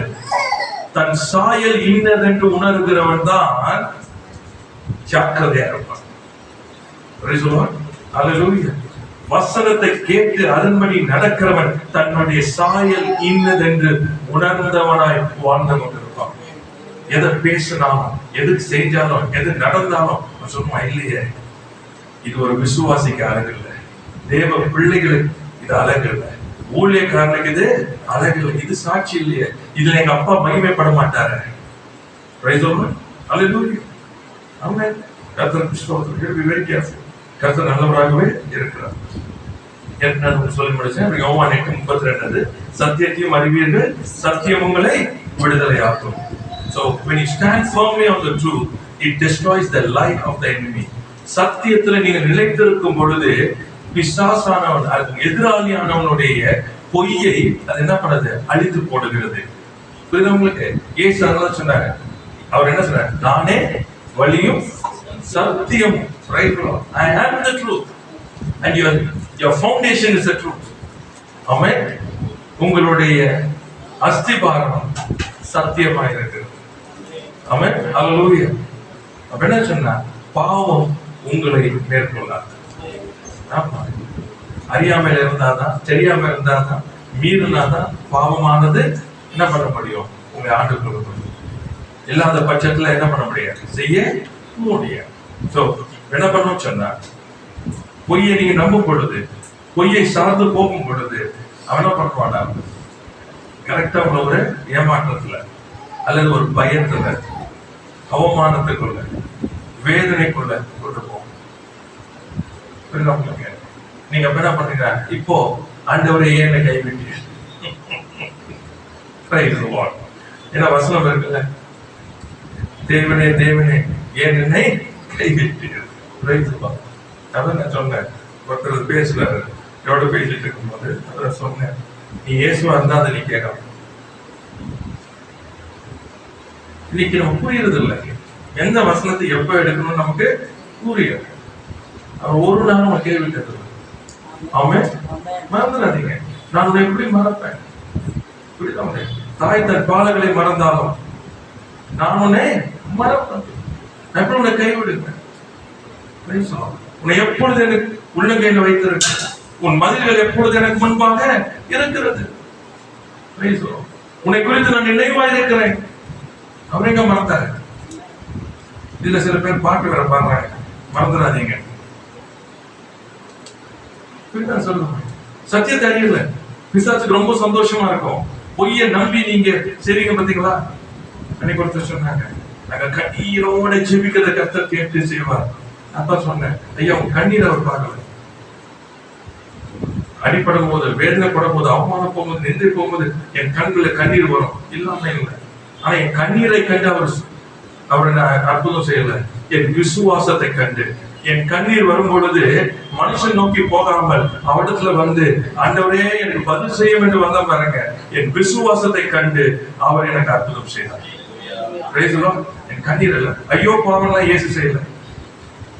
தன் சாயல் இன்னதென்று உணர்கிறவன் தான் ஜாக்கிரதையா இருப்பான். வசனத்தை கேட்டு அதன்படி நடக்கிறவன் தன்னுடைய சாயல் இன்னதென்று உணர்ந்தவனாய் வாழ்ந்து கொண்டிருப்பான். எதை பேசினாலும், எது செஞ்சாலும், எது நடந்தாலும் சொல்லுமா, இல்லையே இது ஒரு விசுவாசிக்கு அழகு இல்லை, தேவ பிள்ளைகளுக்கு இது அழகு இல்லை, ஊழியக்காரனுக்கு இது அழகு இல்லை, இது சாட்சி இல்லையே, இதுல எங்க அப்பா மகிமைப்பட மாட்டாரு. கர்த்தர் நல்லவராகவே இருக்கிறார். சொல்லி முடிச்சேன். யோவான் 8:32 சத்தியத்தையும் அறிவீர்கள், சத்தியம் உங்களை விடுதலை ஆக்கும். So when you stand firmly on the truth, it destroys the lie of the enemy. சத்தியத்துல நீங்க நிலைத்திருக்கும் பொழுது பிசாசானவன், எதிராளியானவனுடைய பொய்யை அது என்ன பண்ணது, அழித்து போடுகிறது. புரியுது உங்களுக்கு? இயேசு அதனால சொன்னாரு, அவர் என்ன சொன்னார், நானே வழியும் சத்தியமும். Right? I am the truth and your foundation is the truth. ஆமென். உங்களுடைய அஸ்திபாரம் சத்தியமாக இருக்கிறது. ஆமென். ஹல்லேலூயா. அப்ப என்ன சொன்னா, பாவம் உங்களை மேற்கொள்ளாது. அறியாமல் இருந்தாதான், தெரியாம இருந்தாதான், மீறினாதான் பாவமானது என்ன பண்ண முடியும், உங்களை ஆண்டு கொள்ள முடியும். இல்லாத பட்சத்துல என்ன பண்ண முடியாது, செய்ய முடியாது. சோ என்ன பண்ணணும் சொன்னா, பொய்யை நீங்க நம்பும் பொழுது, பொய்யை சார்ந்து போகும் பொழுது அவன் என்ன பண்ணுவானா, கரெக்டா ஒரு ஏமாற்றத்துல அல்லது ஒரு பயத்துல, அவமானத்துக்குள்ள, வேதனைக்குள்ள கொண்டு போகும். நீங்க என்ன பண்றீங்க, இப்போ ஆண்டவரை ஏன் கைவிட்டீங்க? ஏன்னா வசனம் இருக்குல்ல, தேவனே தேவனே ஏன் என்னை கைவிட்டீர்கள். அதான் நான் சொன்னேன், ஒருத்தர் பேசுறாரு, எவ்வளோ பேசிட்டு இருக்கும்போது அதான் சொன்னேன், நீ இயேசுவா இருந்தா அதை நீ கேட்கலாம். இன்னைக்கு நம்ம புரியுறது இல்லை, எந்த வசனத்தை எப்ப எடுக்கணும்னு நமக்கு புரியாது. அவர் ஒரு நாள் நம்ம கேள்வி கேட்டது. அவன் மறந்துடாதீங்க, நான் உன்னை எப்படி மறப்பேன்? தாய் தன் பாலங்களை மறந்தாலும் நான் உன்னை மறப்பேன். நான் எப்படி உன்னை கைவிடுவேன்? உன்னை எப்பொழுது எனக்கு உள்ளங்கையில வைத்திருக்க, உன் மதில்கள் எப்பொழுது எனக்கு முன்பாக இருக்கிறது. உன்னை குறித்து நான் நினைவா இருக்கிறேன். அவர் எங்க மறந்தாரு? இதுல சில பேர் பாட்டு வேற பாடுறாங்க, மறந்துடாதீங்க. சொல்லுங்க, சத்தியத்தை அறியல, பிசாசுக்கு ரொம்ப சந்தோஷமா இருக்கும். பொய்ய நம்பி நீங்க சரிங்க பாத்தீங்களா? அன்னைக்கு ஒருத்தர் சொன்னாங்க, நாங்க கண்ணீரோட ஜெபிக்கிறத கர்த்தர் கேட்டு செய்வார். அப்ப சொன்னேன், ஐயா உங்க கண்ணீர் அவர் பார்க்கல. அடிப்படும் போது, வேதனைப்படும் போது, அவமானம் போகும்போது, நிந்தை போகும்போது என் கண்களை கண்ணீர் வரும், இல்லாம இல்லை. ஆனா என் கண்ணீரை கண்டு அவரை அற்புதம் செய்யல. என் விசுவாசத்தை கண்டு, என் கண்ணீர் வரும் பொழுது மனுஷன் நோக்கி போகாமல் அவரிடத்துல வந்து, ஆண்டவரே எனக்கு பதில் செய்யும் என்று வந்த பாருங்க, என் விசுவாசத்தை கண்டு அவர் எனக்கு அற்புதம் செய்தார். என் கண்ணீர் இல்ல, ஐயோ பாவம்லாம் இயேசு செய்யல.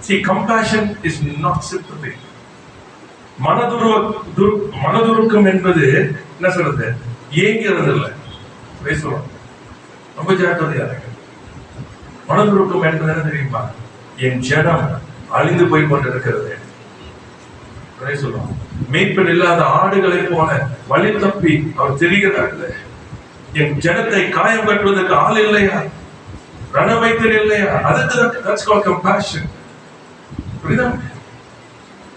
See, compassion is not sympathy. மனதுருக்கம் என்பது என்ன சொல்றது, ஏங்கிறது இல்லை. பேசுவோம், ரொம்ப ஜாக்கிரதையா இருக்கு. மனதுருக்கம் என்பது என்ன தெரியுமா, என் ஜனம் அழிந்து போய் கொண்டிருக்கிறது. சொல்லுவோம், மீட்பன் இல்லாத ஆடுகளை போல வழி தப்பி அவர் தெரிகிறார்கள். என் ஜனத்தை காயம் கட்டுவதற்கு ஆள் இல்லையா, ரண வைத்தல் இல்லையா? அதுக்கு compassion. புரியுதா?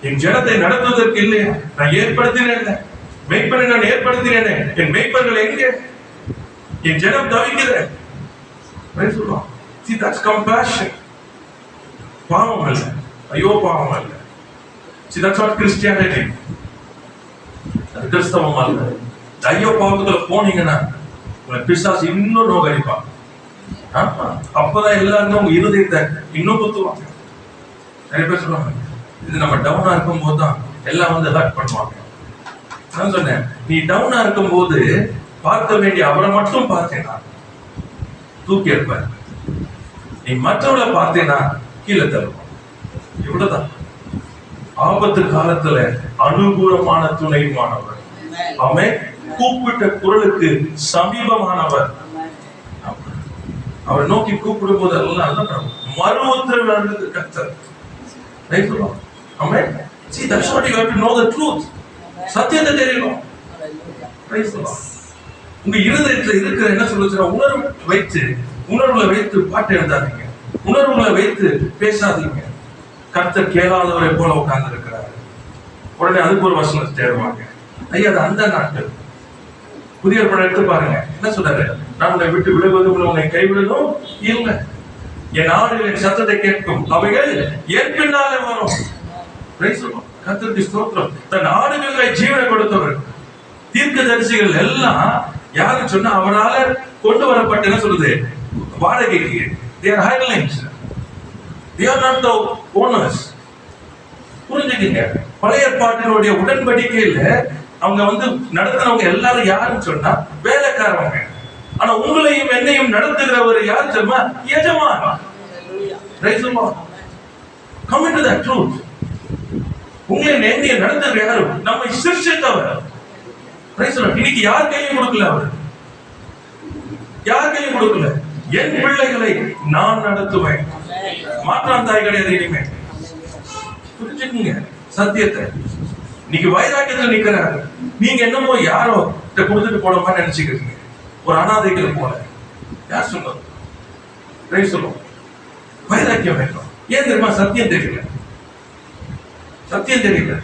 என் ஜனத்தை நடத்துவதற்கு இல்லையா? நான் ஏற்படுத்தினேன், மெய்ப்பனை நான் ஏற்படுத்தினேன், என் மெய்ப்பர்கள் எங்கே? என் ஜனம் தவிக்கிறேன். சொல்லுவோம், see, that's compassion. பாவம் அல்ல, ஐயோ பாவம் அல்ல. See, that's not Christianity. அது கிறிஸ்தவம் அல்ல. ஐயோ பாவத்துல போனீங்கன்னா உங்களை பிசாசு இன்னும் நோகடிப்பான். அப்பதான் எல்லாருமே உங்க இருதயத்தை இன்னும் குத்துவாங்க. நிறைய பேர் சொல்லுவாங்க, இது நம்ம டவுனா இருக்கும் போதுதான் எல்லாம் வந்து ஹர்ட் பண்ணுவாங்க. நான் சொன்னேன், நீ டவுனா இருக்கும் போது பார்க்க வேண்டிய அவரை மட்டும் பார்த்தேனா தூக்கி இருப்பார். நீ மற்றவளை பார்த்தேனா கீழே தருவான். இவ்வளவுதான். ஆபத்து காலத்துல அனுகூலமான துணைமானவர். அவன் கூப்பிட்ட குரலுக்கு சமீபமானவர். அவரை நோக்கி கூப்பிடும் போது எல்லாம் மறு உத்தரவு கர்த்தர். Amen. See, that's what you have to know the truth. சத்தியத்தை தெரியணும். உங்க இருதயத்துல இருக்கிற என்ன சொல்லுச்சுன்னா, உணர்வுல வைத்து பாட்டு எழுதாதீங்க, உணர்வுல வைத்து பேசாதீங்க. கர்த்தர் கேளாதவரை போல உட்கார்ந்து இருக்கிறாரு. உடனே அதுக்கு ஒரு வசனத்தை தேடுவாங்க. ஐயா அது அந்த நாட்டு புதிய படம் எடுத்து பாருங்க, என்ன சொல்றாரு, நான் உன்னை விட்டு விலகுவதும் உன்னை கைவிடுவதும் இல்லை. என் ஆடுகளின் சத்தத்தை கேட்கும், அவைகள் என் பின்னாலே வரும். கர்த்தருக்கு ஸ்தோத்திரம். தன் ஆடுகளை ஜீவனை கொடுத்தவர். தீர்க்க தரிசிகள் எல்லாம் யாரு சொன்னா, அவரால் கொண்டு வரப்பட்ட என்ன சொல்லுது, வாடகைக்கு. They are hirelings. They are not the owners. புரிஞ்சுக்கங்க. பழைய ஏற்பாட்டினுடைய உடன்படிக்கையில அவங்க வந்து நடத்துறவங்க எல்லாரும் யாருன்னு சொன்னா வேலைக்காரவங்க. ஆனா உங்களையும் என்னையும் நடத்துகிறவர் யார் தெரியுமா? எஜமான். Praise the Lord. Come into that truth. உங்களை என்னைய நடத்துகிற யாரு? நம்மை சிருஷ்டித்தவர். Praise the Lord. இன்னைக்கு யார் கையும் கொடுக்கல அவர். யார் கையும் கொடுக்கல. என் பிள்ளைகளை நான் நடத்துவேன். மாற்றாந்தாய் கிடையாது இனிமே. புரிஞ்சுக்கீங்க சத்தியத்தை. நீங்க வைராக்கியத்தில் நிக்கிறாரு. நீங்க என்னமோ யாரோ கொடுத்துட்டு போன மாதிரி நினைச்சுக்கிறீங்க. ஒரு அனாதைகள் போல. யார் சொன்னது? சொல்லுவோம். வைராக்கியம் வேண்டும். ஏன் தெரியுமா? சத்தியம் தெரியல. சத்தியம் தெரியல.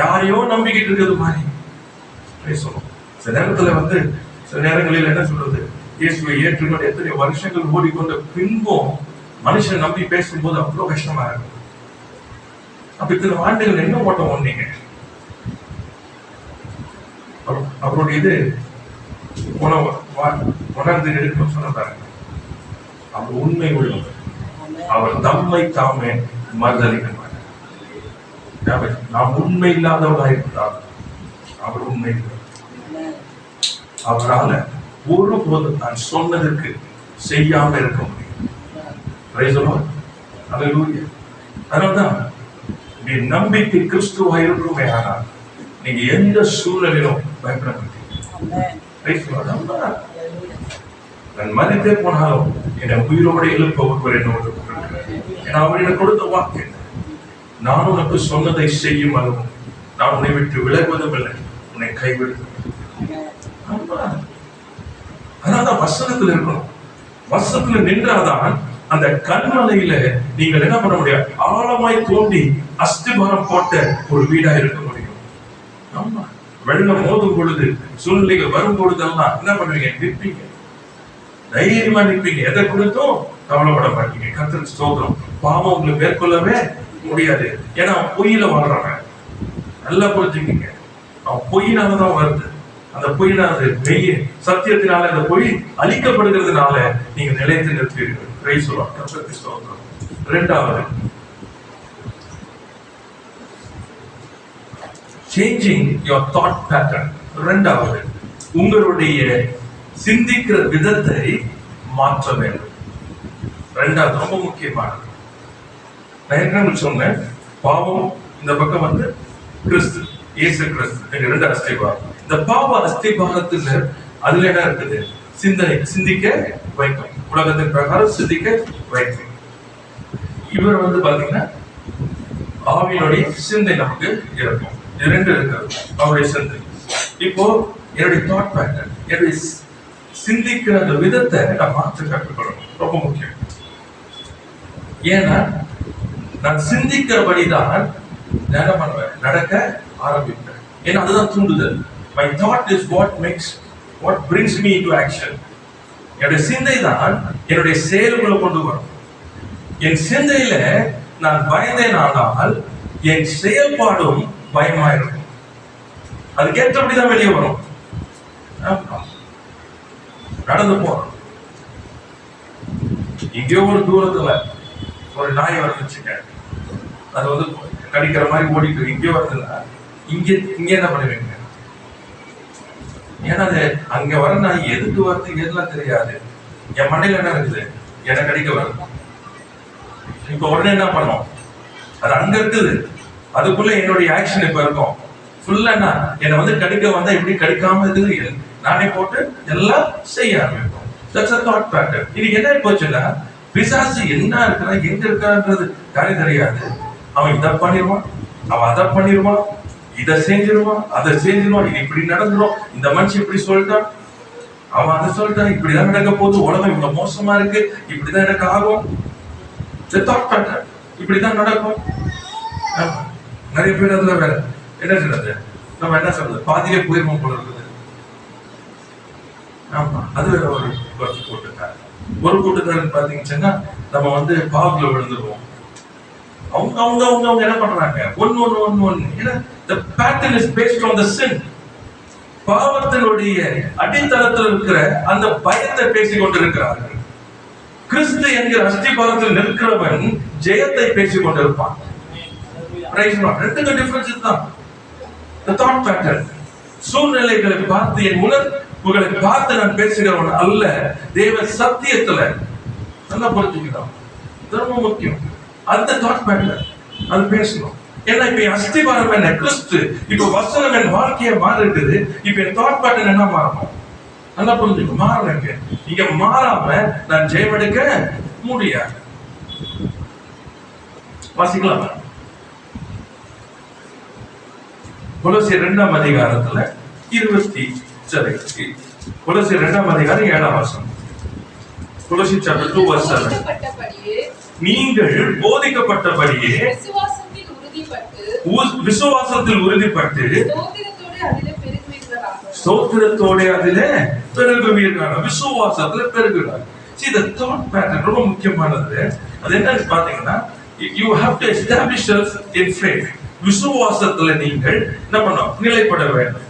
யாரையோ நம்பிக்கிட்டு இருக்கிறது மாதிரி சொல்லுவோம். சில நேரத்துல வந்து சில நேரங்களில் என்ன சொல்றது, இயேசுவை ஏற்றுக்கொண்டு எத்தனை வருஷங்கள் ஓடிக்கொண்ட பின்பும் மனுஷன் நம்பி பேசும்போது அவ்வளவு கஷ்டமா இருக்கும். அப்ப இத்தனை ஆண்டுகள் என்ன ஓட்டம் ஒண்ணீங்க? அவருடைய இது உணர்ந்து எடுக்கணும் சொன்னாங்க. அவர் உண்மை உள்ளவர். அவர் தம்மை தாமே மறுதலிக்க மாட்டார். நாம் உண்மை இல்லாதவர்களாக இருந்தால் அவர் உண்மை. அவரால் ஒருபோதும் நான் சொன்னதற்கு செய்யாம இருக்க முடியும். அதனால்தான் நம்பிக்கை கிறிஸ்துவா இருக்குமே. ஆனால் நீங்க எந்த சூழ்நிலையிலும் பயப்பட மாட்டீங்க. நான் மதித்தே போனாலும் என்னை உயிரோடு எழுப்ப ஒருவர் என்னோடு ஏன்னா அவர் எனக்கு கொடுத்த வாக்கு, நான் உனக்கு சொன்னதை செய்யும் அளவும் நான் உன்னை விட்டு விலகுவதும் இல்லை, உன்னை கைவிடுவதும். அதனால்தான் வசனத்துல இருக்கணும். வசனத்துல நின்றாதான் அந்த கண்மலையில நீங்கள் என்ன பண்ண முடியாது? ஆழமாய் தோண்டி அஸ்திபாரம் போட்ட ஒரு வீடா இருக்க முடியும். ஆமா, வெள்ளம் மோதும் பொழுது, சூழ்நிலைகள் வரும் பொழுதெல்லாம் என்ன பண்ணுவீங்க? நிற்பீங்க. தைரியமா நிற்பீங்க. எதை கொடுத்தும் கவலைப்பட மாட்டீங்க. கர்த்தருக்கு ஸ்தோத்திரம். பாவம் உங்களை மேற்கொள்ளவே முடியாது. ஏன்னா அவன் பொய்யில வாழ்றாங்க. நல்லா புரிஞ்சுக்கீங்க. அவன் பொய்யினாலதான் வருது. அந்த பொய்யினால மெய் சத்தியத்தினால அந்த பொய் அழிக்கப்படுகிறதுனால நீங்க நிலைத்து நிற்பீர்கள். Price the Lord. கர்த்தருக்கு ஸ்தோத்திரம். இரண்டாவது, changing your thought pattern. இரண்டாவது, உங்களுடைய சிந்திக்கிற விதத்தை மாற்ற வேண்டும். இரண்டாவது ரொம்ப முக்கியமானது. நான் என்ன சொன்னேன்? பாவம் இந்த பக்கம் வந்து கிறிஸ்து, இயேசு கிறிஸ்து இரண்டு அஸ்திபாரம். இந்த பாவ அஸ்திபாரத்துல அதுல என்ன இருக்குது? சிந்தனை, சிந்திக்க வைக்கும். உலகத்தின் பிரகாரம் சிந்திக்க வைக்கும். இவர் வந்து பாத்தீங்கன்னா ஆவியினுடைய சிந்தை நமக்கு இருக்கும். இரண்டு இருக்கிறது அவருடைய சிந்தை. இப்போ என்னுடைய தாட் பேட்டர்ன், என்னுடைய சிந்திக்கிற அந்த விதத்தை நான் மாற்ற கற்றுக்கொள்ளணும். ரொம்ப முக்கியம். ஏன்னா நான் சிந்திக்கிறபடிதான் என்ன பண்ணுவேன்? நடக்க ஆரம்பிப்பேன். ஏன்னா அதுதான் தூண்டுதல். My thought is what brings me into action. என்னுடைய சிந்தை தான் என்னுடைய செயல்களை கொண்டு வரும். என் சிந்தையில நான் பயந்தேனால் என் செயல்பாடும் பயமாயிருக்கும். அதுக்கேற்றபடிதான் வெளியே வரும். நடந்து போறோம். எங்கேயோ ஒரு தூரத்துல ஒரு நாய் வந்துச்சுங்க. அது வந்து கடிக்கிற மாதிரி ஓடிட்டு எங்கேயோ வருதுன்னா இங்க என்ன பண்ணுவீங்க? ஏன்னா அது அங்க வர நாய் எதுக்கு வருது எதுலாம் தெரியாது. என் மண்டையில என்ன இருக்குது? என்னை கடிக்க வருது. இப்ப உடனே என்ன பண்ணோம்? அது அங்க இருக்குது. அதுக்குள்ள என்னுடைய ஆக்ஷன் இப்ப இருக்கும். ஃபுல்லா என்னை வந்து கடிக்க வந்தா எப்படி கடிக்காம இருக்குது நானே போட்டு எல்லாம் செய்ய ஆரம்பிப்போம். That's a thought pattern. இது என்ன போச்சுன்னா, பிசாசு என்ன இருக்கிறா எங்க இருக்கான்றது காரியம் தெரியாது. அவன் இதை பண்ணிடுவான், அவன் அதை பண்ணிடுவான், இதை செஞ்சிருவான், அதை செஞ்சிருவான், இது இப்படி நடந்துடும், இந்த மனுஷன் இப்படி சொல்லிட்டான், அவன் அதை சொல்லிட்டான், இப்படிதான் நடக்க போகுது, உலகம் இவ்வளவு மோசமா இருக்கு, இப்படிதான் எனக்கு ஆகும். தாட் பேட்டர்ன் இப்படிதான் நடக்கும். நிறைய பேர் அதுல வேற என்ன சொல்றது, நம்ம என்ன சொல்றது, பாதியிலே போயிருவோம் போல இருக்குது. ஆமா, அது வேற ஒரு கூட்டத்தார். ஒரு கூட்டத்தாருன்னு பாத்தீங்கன்னா நம்ம வந்து பாவத்துல விழுந்துருவோம். அவங்க அவங்க அவங்க அவங்க என்ன பண்றாங்க? ஒன்னு ஏன்னா the pattern is based on the sin. பாவத்தினுடைய அடித்தளத்தில் இருக்கிற அந்த பயத்தை பேசிக் கொண்டிருக்கிறார்கள். கிறிஸ்து என்கிற அஸ்திபாரத்தில் நிற்கிறவன் ஜெயத்தை பேசிக் கொண்டிருப்பான். ரெண்டுக்கும் டிஃபரன்ஸ் தான். The thought pattern. சூழ்நிலைகளை பார்த்து என் உணர்வுகளை பார்த்து நான் பேசுகிறவன் அல்ல, தேவ சத்தியத்துல நல்லா புரிஞ்சுக்கிறோம். ரொம்ப முக்கியம். அந்த தாட் பேட்டர்ன் அது பேசணும். ஏன்னா இப்ப அஸ்திபாரம் என்ன? கிறிஸ்து. இப்ப வசனம் என் வாழ்க்கையை மாறிடுது. இப்ப என் தாட் பேட்டர்ன் என்ன மாறணும்? நல்லா புரிஞ்சுக்கணும். மாறணுங்க. இங்க மாறாம நான் ஜெயம் எடுக்க முடியாது. வாசிக்கலாமா? கொலோசியர் 2ஆம் அதிகாரத்துல 2ஆம் அதிகாரம் 7ஆம் வசனம். கொலோசியர் chapter 2 verse 7. நீங்கள் போதிக்கப்பட்டபடியே விசுவாசத்தில் உறுதிப்பட்டு ஸ்தோத்திரத்தோட அதிலே பெருகுவீர்களாக. விசுவாசத்துல பெருகுகிறார். See, the thought pattern ரொம்ப முக்கியமானது. அது என்னன்னு பாத்தீங்கன்னா, you have to establish yourself in faith. விசுவாசத்துல நீங்கள் என்ன பண்ணணும்? நிலைப்பட வேண்டும்.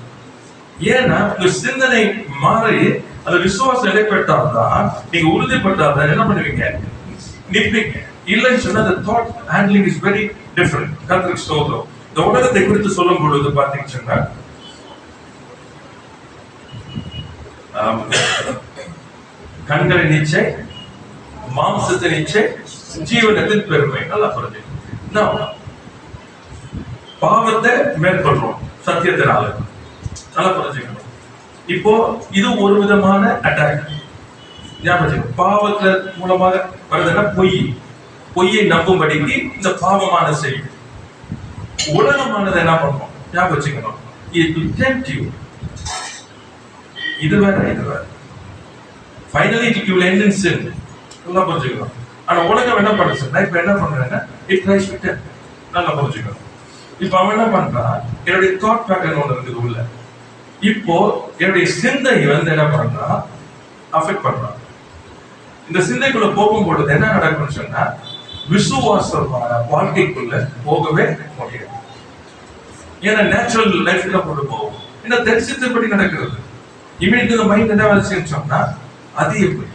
ஏன்னா உங்க சிந்தனை மாறி அந்த விசுவாசம் நிலைப்பட்டால்தான், நீங்க உறுதிப்பட்டால்தான் என்ன பண்ணுவீங்க? நிற்பீங்க. இல்லைன்னு சொன்னா the thought handling is very different. கர்த்தருக்கு ஸ்தோத்திரம். இந்த உலகத்தை குறித்து சொல்லும் பொழுது பாத்தீங்கன்னு சொன்னா, கண்களின் இச்சை, மாம்சத்தின் இச்சை, ஜீவனத்தின் பெருமை. நல்லா புரிஞ்சுக்கணும். பாவத்தை மேற்கொள்றோம் சத்தியத்தினால. நல்லா புரிஞ்சுக்கணும். இப்போ இது ஒரு விதமான அட்டாக். பாவத்துல மூலமாக வருதுன்னா பொய்யை நம்பும்படிக்கு இந்த பாவமான செய்யும். உலகமானது என்ன பண்ணும்? ஞாபகம் வச்சுக்கணும். இது வேற இது வேற. Finally it will end in sin. நல்லா புரிஞ்சுக்கணும். ஆனா உலகம் என்ன பண்ணுச்சு? இப்ப என்ன பண்றாங்க? It tries to tell. நல்லா புரிஞ்சுக்கணும். இப்ப அவன் என்ன பண்றான்? என்னுடைய தாட் பேட்டர்ன் ஒன்று இருக்குது உள்ள. இப்போ என்னுடைய சிந்தை என்ன பண்றான்? அஃபெக்ட் பண்றான். இந்த சிந்தைக்குள்ள போகும்பொழுது என்ன நடக்கும்னு சொன்னா, விசுவாசமான வாழ்க்கைக்குள்ள போகவே முடியாது. ஏன்னா நேச்சுரல் லைஃப்ல கொண்டு போகும். ஏன்னா தரிசித்தபடி நடக்கிறது. இமீடியட் இந்த மைண்ட் என்ன வேலை செய்யணும்னு சொன்னா, அது எப்படி?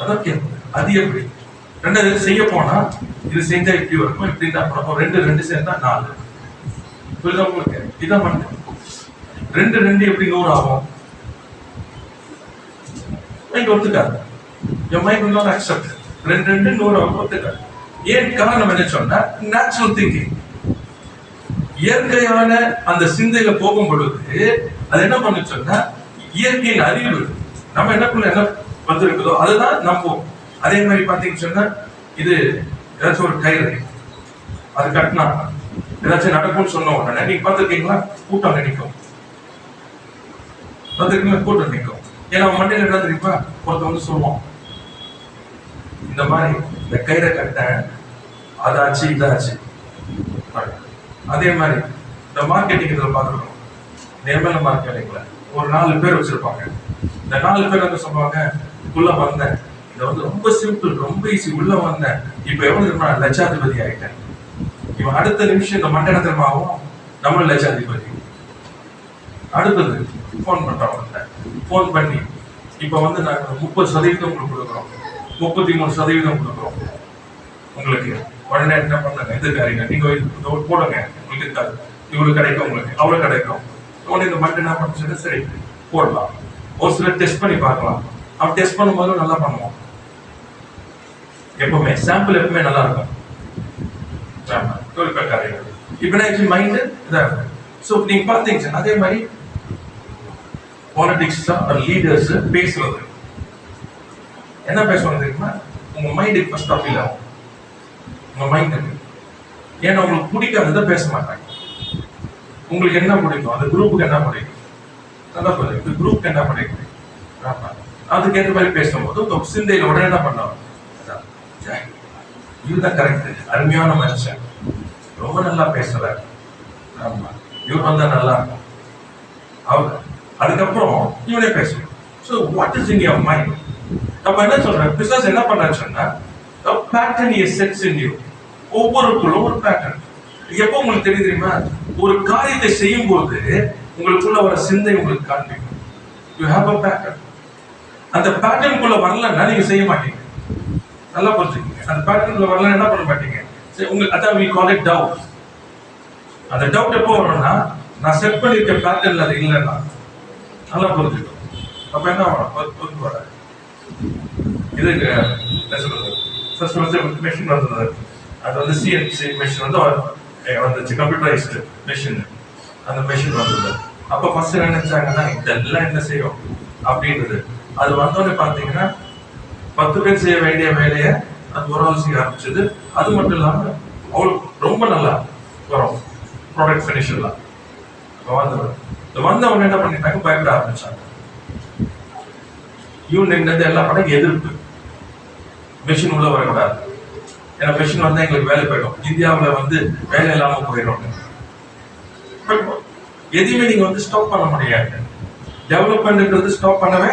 அதான் கேட்கும். அது எப்படி? ரெண்டாவது செய்ய போனா இது செஞ்சா இப்படி இருக்கும், இப்படி தான் பண்ணணும். ரெண்டு சேர்ந்தா 4. புரியுதா உங்களுக்கு? இதான் பண்ண 2 எப்படி 100 ஆகும்? மைண்ட் ஒத்துக்காது. your mind will not accept. 2 100 ஆகும், ஒத்துக்காது. ஏன் காரணம் என்ன சொன்னா, நேச்சுரல் திங்கிங். இயற்கையான அந்த சிந்தையில போகும் பொழுது அது என்ன பண்ணு சொன்னா, இயற்கையின் அறிவு நம்ம என்னக்குள்ள என்ன வந்திருக்குதோ அதுதான் நம்புவோம். அதே மாதிரி பாத்தீங்கன்னு சொன்னா, இது ஏதாச்சும் ஒரு கயிறு அது கட்டினா ஏதாச்சும் நடக்கும்னு சொன்ன உடனே நீங்க பார்த்துருக்கீங்களா? கூட்டம் நிற்கும். பார்த்துருக்கீங்களா? கூட்டம் நிற்கும். ஏன்னா மண்டையில என்ன தெரியுமா? ஒருத்த வந்து சொல்லுவோம், இந்த மாதிரி இந்த கயிறை கட்ட அதாச்சு இதாச்சு. அதே மாதிரி இந்த மார்க்கெட்டிங் இதுல பாக்குறோம். எம்எல்ஏ மார்க்கெட்டிங்ல ஒரு 4 பேர் வச்சிருப்பாங்க. இந்த 4 பேர் வந்து சொல்லுவாங்க, உள்ள வந்தேன், இது வந்து ரொம்ப சிம்பிள், ரொம்ப ஈஸி, உள்ள வந்தேன், இப்ப எவ்வளவு தெரியுமா? லட்சாதிபதி ஆயிட்டேன். இவன் அடுத்த நிமிஷம் இந்த மண்டன தெரியுமாவும் நம்மளும் லட்சாதிபதி. அடுத்தது போன் பண்றவங்க, போன் பண்ணி இப்ப வந்து நாங்க 30% உங்களுக்கு கொடுக்குறோம், 33% கொடுக்குறோம் உங்களுக்கு. உடனே என்ன பண்ணாங்க? எதிர்காரிங்க நீங்க போடுங்க, உங்களுக்கு இருக்காது, இவங்களுக்கு கிடைக்கும், உங்களுக்கு அவ்வளவு கிடைக்கும். உடனே இந்த மண்டை என்ன பண்ணு, சரி போடலாம். ஒரு சிலர் டெஸ்ட் பண்ணி பார்க்கலாம். அவன் டெஸ்ட் பண்ணும்போது நல்லா பண்ணுவோம். எப்பவுமே சாம்பிள் எப்பவுமே நல்லா இருக்கும். இப்ப மைண்ட் இதா இருக்கும். ஸோ நீங்க பாத்தீங்கன்னா அதே மாதிரி பாலிடிக்ஸ் லீடர்ஸ் பேசுறது என்ன பேசுவாங்க தெரியுமா? உங்க மைண்டுக்கு ஃபர்ஸ்ட் அப்பீல் ஆகும். உங்க மைண்டுக்கு ஏன்னா உங்களுக்கு பிடிக்காததை பேச மாட்டாங்க. உங்களுக்கு என்ன பிடிக்கும், அந்த குரூப்புக்கு என்ன பிடிக்கும், நல்லா புரியும், குரூப்புக்கு என்ன பிடிக்கும், அதுக்கேற்ற மாதிரி பேசும்போது சிந்தையில உடனே என்ன பண்ணுவாங்க? இதுதான் கரெக்ட், அருமையான மனுஷன், ரொம்ப நல்லா பேசுறாரு, ஆமா இவர் வந்தா நல்லா இருக்கும். அவர் அதுக்கப்புறம் இவனே பேசுவோம். So what is in your mind? நம்ம என்ன சொல்றேன்? பிசாஸ் என்ன பண்றான்னு சொன்னா, pattern is sets in you. ஒவ்வொருக்குள்ள ஒரு பேட்டர்ன். எப்போ உங்களுக்கு தெரியும் தெரியுமா? ஒரு காரியத்தை செய்யும் போது உங்களுக்குள்ள வர சிந்தை உங்களுக்கு காண்பிக்கும். You have a pattern. அந்த பேட்டர்னுக்குள்ள வரலன்னா நீங்க செய்ய மாட்டீங்க. நல்லா புரிஞ்சுக்கங்க. அந்த பேட்டர்ன்ல வரலாம் என்ன பண்ண மாட்டீங்க. சரி, உங்களுக்கு அதான் we call it doubt. அந்த டவுட் எப்போ வரும்னா நான் செட் பண்ணிருக்க பேட்டர்ன்ல அது இல்லைன்னா நல்லா புரிஞ்சுக்கணும். அப்ப என்ன ஆகும் வராது. இதுக்கு என்ன சொல்றது, ஃபர்ஸ்ட் வந்து மெஷின் வந்தது, அது வந்து சிஎன்சி மெஷின் வந்து வந்துச்சு, கம்ப்யூட்டரைஸ்டு மெஷின். அந்த மெஷின் வந்தது. அப்ப ஃபர்ஸ்ட் என்ன நினைச்சாங்கன்னா இதெல்லாம் என்ன செய்யும் அப்படின்றது. அது வந்தோடனே பாத்தீங்கன்னா 10 பேர் செய்ய வேண்டிய வேலையை அது ஒரு ஆள் செய்ய ஆரம்பிச்சது. அது மட்டும் இல்லாம அவங்களுக்கு ரொம்ப நல்லா வரும் ப்ராடக்ட் ஃபினிஷ் எல்லாம் வந்தவங்க என்ன பண்ணிட்டாங்க, பயப்பட ஆரம்பிச்சாங்க. யூனியன் எல்லா படம் எதிர்ப்பு, மெஷின் உள்ள வரக்கூடாது, ஏன்னா மெஷின் வந்தா எங்களுக்கு வேலை போயிடும், இந்தியாவில் வந்து வேலை இல்லாம போயிடும். எதையுமே நீங்க வந்து ஸ்டாப் பண்ண முடியாது. டெவலப்மெண்ட் ஸ்டாப் பண்ணவே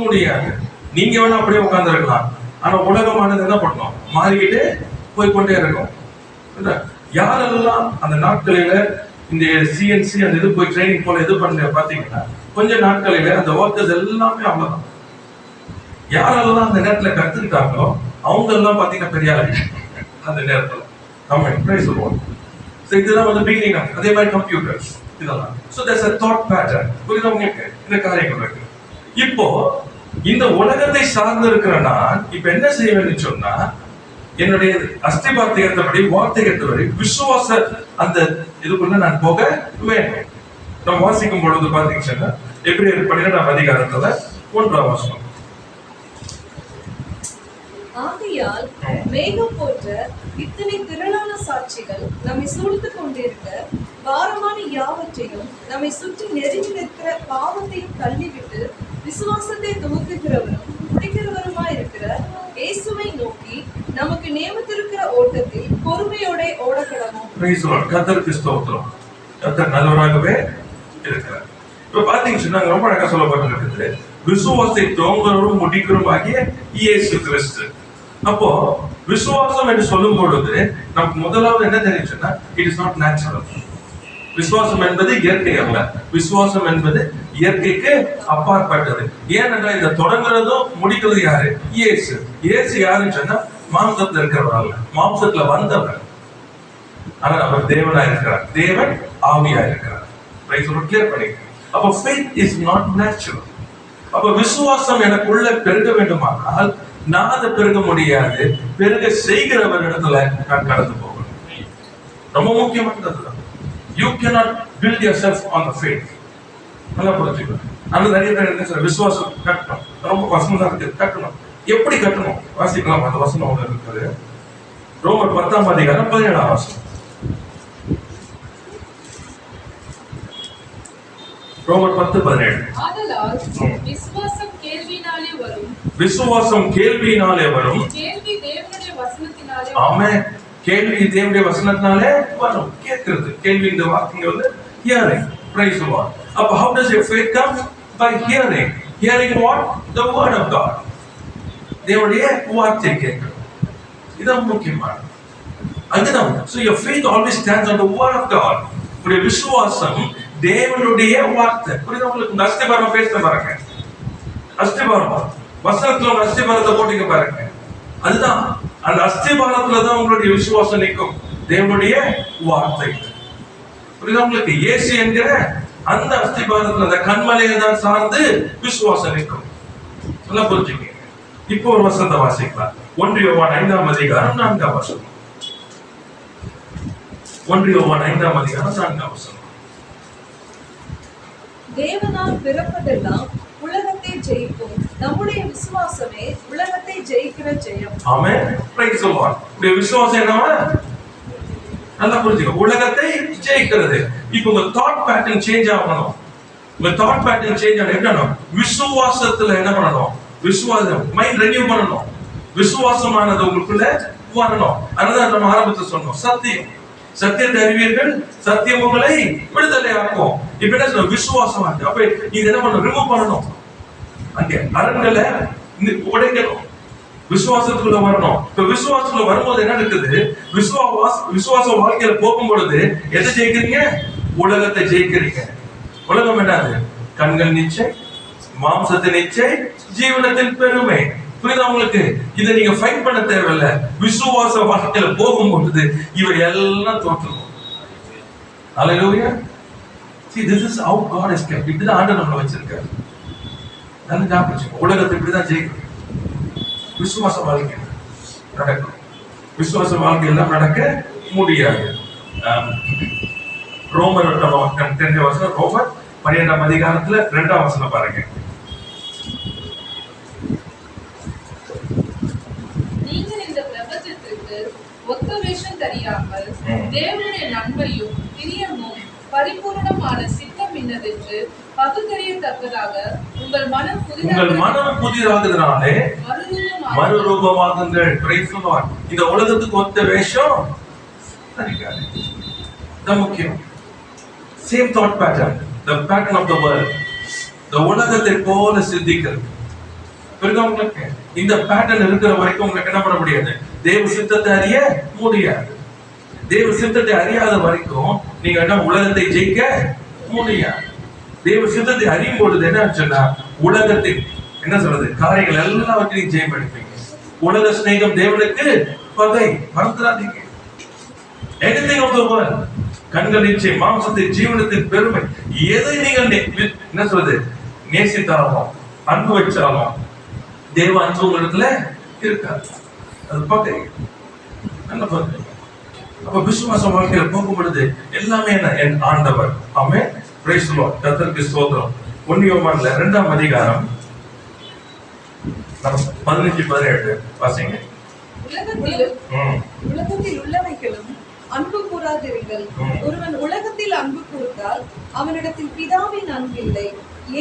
முடியாது. நீங்க வேணா அப்படியே உட்கார்ந்து இருக்கலாம், ஆனா உலகமானது என்ன பண்ணணும், மாறிக்கிட்டே போய்கொண்டே இருக்கும். யாரெல்லாம் அந்த நாட்களில இந்த சிஎன்சி அந்த இது போய் ட்ரைனிங் போல இது பண்ண பாத்தீங்கன்னா கொஞ்ச நாட்களில அந்த ஒர்க்கர்ஸ் எல்லாமே அவ்வளவுதான். யாரெல்லாம் அந்த நேரத்துல கத்துக்கிட்டாங்களோ அவங்க எல்லாம் பாத்தீங்கன்னா பெரிய ஆளு அந்த நேரத்துல. நம்ம சொல்லுவோம். இதுதான் வந்து பிகினிங். அதே மாதிரி கம்ப்யூட்டர்ஸ் இதெல்லாம். So there's a thought pattern. புரியுதா உங்களுக்கு இந்த காரியங்கள் இருக்கு. இப்போ இந்த உலகத்தை சார்ந்து இருக்கிற நான் இப்ப என்ன செய்வேன்னு சொன்னா, என்னுடைய அஸ்திபாத்தியத்தபடி வார்த்தையத்தபடி விசுவாச அந்த இதுக்குள்ள நான் போக வேண்டும். நம்ம வாசிக்கும் பொழுது பாத்தீங்கன்னா எபிரேயர் 12ஆம் அதிகாரத்துல 1ஆம் வசனம். ஆகையால் மேகம் போன்ற இத்தனை திரளான சாட்சிகள் நம்மை சூழ்ந்து கொண்டிருக்க பாரமான யாவற்றையும் நம்மை சுற்றி நெருங்கி நிற்கிற பாவத்தையும் தள்ளிவிட்டு விசுவாசத்தை துவக்குகிறவரும் முடிக்கிறவருமாய் இருக்கிற இயேசுவை நோக்கி நமக்கு நியமித்திருக்கிற ஓட்டத்தில் பொறுமையோட ஓடக்கடவும். கர்த்தருக்கு ஸ்தோத்திரம். கர்த்தர் நல்லவராகவே இருக்கிறார். இப்ப பாத்தீங்கன்னா ரொம்ப அழகா சொல்லப்பட்டிருக்கிறது, விசுவாசத்தை துவங்குறவரும் முடிக்கிறவரும் ஆகிய இயேசு கிறிஸ்து. அப்போ விசுவாசம் என்று சொல்லும் பொழுது நமக்கு முதலாவது என்ன தெரியுதுன்னா, இட் இஸ் நாட் நேச்சுரல். விசுவாசம் என்பது இயற்கை அல்ல. விசுவாசம் என்பது இயற்கைக்கு அப்பாற்பட்டது. ஏனென்றால் இதை தொடங்குறதும் முடிக்கிறது யாரு? இயேசு. இயேசு யாருன்னு சொன்னா மாம்சத்துல இருக்கிறவர் அல்ல, மாம்சத்துல வந்தவர். ஆனா அவர் தேவனா இருக்கிறார், தேவன் ஆவியா இருக்கிறார். கிளியர் பண்ணிக்க. அப்ப faith is not natural. அப்ப விசுவாசம் எனக்குள்ள பெருக வேண்டுமானால் நான் அதை பெருக முடியாது, பெருக செய்கிறவர் இடத்துல நான் கடந்து போகணும். ரொம்ப முக்கியமானது. You cannot build yourself on the faith. நல்லா புரிஞ்சுக்கணும். அந்த நிறைய பேர் என்ன சொல்ற, விசுவாசம் கட்டணும், ரொம்ப வசனம் தான் இருக்கு, கட்டணும். எப்படி கட்டணும் வாசிக்கலாம். அந்த வசனம் ஒன்று இருக்குது, ரோமர் 10ஆம் அதிகாரம் 17ஆம் வசனம். ரோமர் 10:17. ஆதலால் விசுவாசம் கேள்வியினாலே வரும், விசுவாசம் கேள்வியினாலே வரும், கேள்வி தேவனுடைய வசனத்தினாலே. ஆமென். கேள்வி தேவனுடைய வசனத்தினாலே வரும். கேட்கிறது கேள்வி. இந்த வார்த்தை வந்து hearing. Praise the Lord. அப்ப how does your faith come? By hearing. Hearing what? The word of God. தேவனுடைய வார்த்தை கேட்கிறது. இதுதான் முக்கியமானது. அதுதான். So your faith always stands on the word of God. உங்களுடைய விசுவாசம் தேவனுடைய வார்த்தை. புரியுதா உங்களுக்கு? இந்த அஸ்திபாரம் பேசுற பாருங்க, அஸ்திபாரம் வசனத்துல உங்க அஸ்திபாரத்தை போட்டுக்க பாருங்க. அதுதான் அந்த அஸ்திபாரத்துல தான் உங்களுடைய விசுவாசம் நிற்கும், தேவனுடைய வார்த்தை. புரியுதா உங்களுக்கு? இயேசு என்கிற அந்த அஸ்திபாரத்துல அந்த கண்மலையை தான் சார்ந்து விசுவாசம் நிற்கும். நல்லா புரிஞ்சுக்கீங்க. இப்போ ஒரு வசனத்தை வாசிக்கலாம். 1 யோவான் 5ஆம் அதிகாரம் 4ஆம் வசனம். 1 யோவான் 5ஆம் அதிகாரம் 4ஆம் வசனம். தேவனால் பிறப்பதெல்லாம் உலகத்தை ஜெயிக்கும், நம்முடைய விசுவாசமே உலகத்தை ஜெயிக்கிற ஜெயம். ஆமென். Praise the Lord. உங்க விசுவாசம் என்னவா? நல்லா புரிஞ்சுங்க. உலகத்தை ஜெயிக்கிறது. இப்போ உங்க தாட் பேட்டர்ன் சேஞ்ச் ஆகணும். உங்க தாட் பேட்டர்ன் சேஞ்ச் ஆகணும். என்னன்னா விசுவாசத்துல என்ன பண்ணணும்? விசுவாசம் மைண்ட் ரெனியூ பண்ணணும். விசுவாசமானது உங்களுக்குள்ள வரணும். அதுதான் நம்ம ஆரம்பத்துல சொன்னோம், சத்தியம். சத்தியத்தை அறிவீர்கள், சத்தியம் உங்களை விடுதலை ஆக்கும். இப்ப என்ன சொல்ல? விசுவாசம். அப்ப நீங்க என்ன பண்ணணும்? ரிமூவ் பண்ணணும். அங்கே அரண்களை உடைக்கணும், விசுவாசத்துக்குள்ள வரணும். இப்ப விசுவாசத்துக்குள்ள வரும்போது என்ன இருக்குது? விசுவாச வாழ்க்கையில போகும் பொழுது எதை ஜெயிக்கிறீங்க? உலகத்தை ஜெயிக்கிறீங்க. உலகம் என்னது? கண்கள் நிச்சை, மாம்சத்தின் நிச்சை, ஜீவனத்தின் பெருமை. புரியுதா உங்களுக்கு? இதை நீங்க ஃபைட் பண்ண தேவையில்ல. விசுவாச வாழ்க்கையில போகும்போது இவை எல்லாம் தோற்றுக்கும். ஹல்லேலூயா. See, this is how God has kept. இப்படிதான் ஆண்டவர் நம்மளை வச்சிருக்காரு. நல்ல ஞாபகம் வச்சுக்கோ. உலகத்தை இப்படிதான் ஜெயிக்கணும். விசுவாச வாழ்க்கை நடக்கும். விசுவாச வாழ்க்கை எல்லாம் நடக்க முடியாது. ரோமர் தெரிஞ்ச வசனம், ரோமர் 12ஆம் அதிகாரத்துல 2ஆம் வசனம் பாருங்க. நீங்கள் இந்த பிரபஞ்சத்திற்கு ஒத்த வேஷம் தெரியாமல் தேவனுடைய நன்மையும் பிரியமும் பரிபூரணமான சித்தம் இன்னதென்று பகுத்தறியத்தக்கதாக உங்கள் மனம் புதிதாகுதனாலே மறுரூபமாகுங்கள். Price the Lord. இந்த உலகத்துக்கு ஒத்த வேஷம் தெரியாது. இது முக்கியம். Same thought pattern, the pattern of the world. இந்த உலகத்தை போல சிந்திக்கிறது. புரியுதா உங்களுக்கு? இந்த பேட்டர்ன் இருக்கிற வரைக்கும் உங்களுக்கு என்ன பண்ண முடியாது? தேவ சித்தத்தை அறிய முடியாது. தேவ சித்தத்தை அறியாத வரைக்கும் நீங்க என்ன உலகத்தை ஜெயிக்க முடியாது. தேவ சித்தத்தை அறியும் பொழுது என்ன சொன்னா உலகத்தின் என்ன சொல்றது காரியங்கள் எல்லாவற்றையும் ஜெயம் எடுப்பீங்க. உலக சிநேகம் தேவனுக்கு பகை. மறந்துடாதீங்க. anything of the world, கண்கள் இச்சை, மாம்சத்தின் ஜீவனத்தின் பெருமை, எதை நீங்கள் என்ன சொல்றது நேசித்தாலும் அன்பு வச்சாலும் தேவ அன்பு உங்களிடத்துல இருக்காது. அது பகை. நல்ல பகை. அப்ப விசுவாச வாழ்க்கையில போகும் பொழுது எல்லாமே என் ஆண்டவர். ஆமென். Praise the Lord. கர்த்தருக்கு ஸ்தோத்திரம். 1 யோவான்ல 2ஆம் அதிகாரம் 15-17 வாசிங்க. உலகத்தில் உள்ளவைகளும் அன்பு கூறாதிருங்கள். ஒருவன் உலகத்தில் அன்பு கூர்ந்தால் அவனிடத்தில் பிதாவின் அன்பு இல்லை.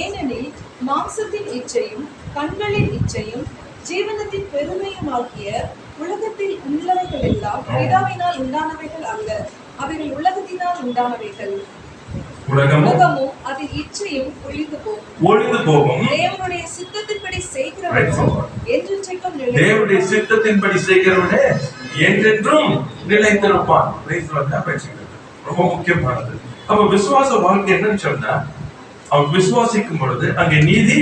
ஏனெனில் மாம்சத்தின் இச்சையும் கண்களின் இச்சையும் ஜீவனத்தின் பெருமையும் ஆகிய உலகத்தில் உள்ளவைகள் எல்லாம் பிதாவினால் உண்டானவைகள் அல்ல, அவைகள் உலகத்தினால் உண்டானவைகள். உலகமும் அதன் இச்சையும் ஒழிந்து போகும். தேவனுடைய சித்தத்தின்படி செய்கிறவனோ என்றென்றைக்கும் தேவனுடைய சித்தத்தின்படி செய்கிறவனே என்றென்றும் நிலைத்திருப்பான். ரொம்ப முக்கியமானது. அப்ப விசுவாச வாழ்க்கை என்னன்னு சொன்னா அவன் விசுவாசிக்கும் பொழுது அங்கே நீதி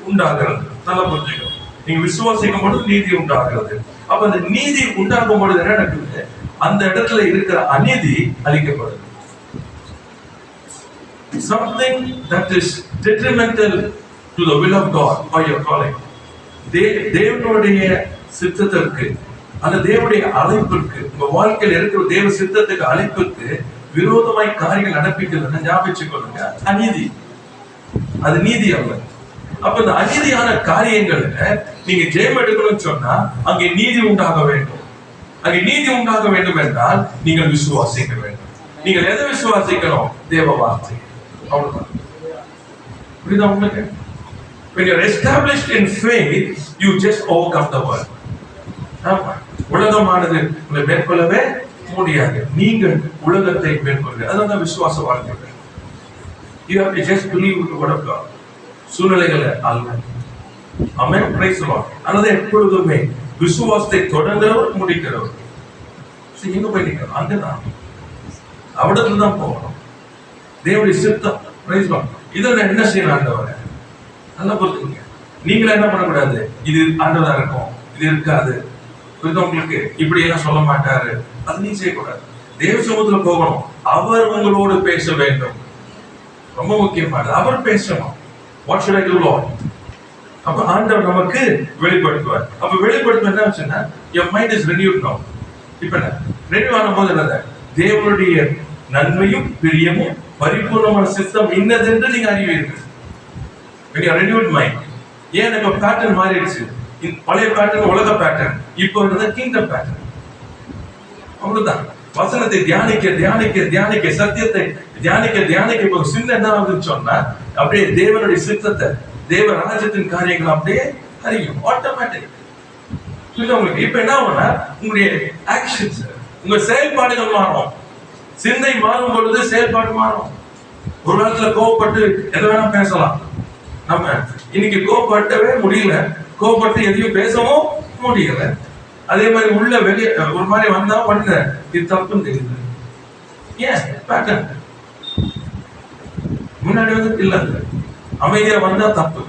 உண்டாகிறது. நல்லா புரிஞ்சுக்கணும். நீங்க விசுவாசிக்கும் பொழுது நீதி உண்டாகிறது. அப்ப அந்த நீதி உண்டாகும் பொழுது என்ன நடக்குது? அந்த இடத்துல இருக்கிற அநீதி அழிக்கப்படுது. Something that is detrimental to the will of God or your calling. தேவனுடைய சித்தத்திற்கு அந்த தேவனுடைய அழைப்பிற்கு உங்க வாழ்க்கையில் இருக்கிற தேவ சித்தத்துக்கு அழைப்பிற்கு விரோதமாய் காரியங்கள் நடப்பிக்கிறது ஞாபகம் கொள்ளுங்க. அநீதி. அது நீதி அல்ல. அப்ப இந்த அநீதியான காரியங்கள்ல நீங்க ஜெயம் எடுக்கணும்னு சொன்னா அங்கே நீதி உண்டாக வேண்டும். அங்கே நீதி உண்டாக வேண்டும் என்றால் நீங்கள் விசுவாசிக்க வேண்டும். நீங்கள் எதை விசுவாசிக்கணும்? தேவ வார்த்தை. அவ்வளவுதான். புரியுதா உங்களுக்கு? When you are established in faith, you just overcome the world. உலகமானது உங்களை மேற்கொள்ளவே முடியாது. நீங்கள் உலகத்தை மேற்கொள்ளுங்க. அதான் விசுவாச வாழ்க்கை. You have to just believe the word of God. சூழ்நிலைகளை அல்ல. ஆமென். Praise the Lord. அதாவது எப்பொழுதுமே விசுவாசத்தை தொடங்குறவர் முடிக்கிறவர். எங்க போய் நிற்கணும்? அங்கதான். அவிடத்துல தான் போகணும். தேவனுடைய சித்தம். Price the Lord. இதெல்லாம் என்ன செய்யணும்? ஆண்டவரே நல்லா புரிஞ்சுங்க. நீங்களே என்ன பண்ணக்கூடாது? இது ஆண்டவரா இருக்கும், இது இருக்காது, உங்களுக்கு இப்படி எல்லாம் சொல்ல மாட்டாரு, அது நீ செய்யக்கூடாது. தேவ சமூகத்துல போகணும். அவர் உங்களோடு பேச வேண்டும். ரொம்ப முக்கியமானது. அவர் பேசணும். What should I do, Lord? அப்ப ஆண்டவர் நமக்கு வெளிப்படுத்துவார். அப்ப வெளிப்படுத்தும் என்ன ஆச்சுன்னா your mind is renewed now. இப்ப என்ன ரெனியூ ஆகும்போது என்ன? தேவனுடைய நன்மையும் பிரியமும் பரிபூர்ணமான சித்தம் இன்னதென்று நீங்க அறிவீர்கள். when you are renewed mind. ஏன் இப்ப பேட்டர்ன் மாறிடுச்சு. பழைய பேட்டர்ன் உலக பேட்டர்ன், இப்போ இருந்த கிங்டம் பேட்டர்ன். அவ்வளவுதான். வசனத்தை தியானிக்க தியானிக்க தியானிக்க, சத்தியத்தை தியானிக்க தியானிக்க இப்போ சின்ன என்ன ஆகுதுன்னு சொன்னா அப்படியே தேவனுடைய சித்தத்தை, தேவ ராஜ்யத்தின் காரியங்கள் அப்படியே அறியும். ஆட்டோமேட்டிக். உங்களுக்கு இப்ப என்ன ஆகும்னா உங்களுடைய ஆக்ஷன்ஸ், உங்க செயல்பாடுகள் மாறும். சிந்தை மாறும் பொழுது செயல்பாடு மாறும். ஒரு காலத்துல கோவப்பட்டு எதை வேணா பேசலாம். நம்ம இன்னைக்கு கோவப்பட்டவே முடியல, கோவப்பட்டு எதையும் பேசவும் முடியல. அதே மாதிரி உள்ள வெளியே ஒரு மாதிரி வந்தா பண்ண இது தப்புன்னு தெரியுது. ஏன் பேட்டர்ன் முன்னாடி வந்து இல்ல, அமைதியா வந்தா தப்பு.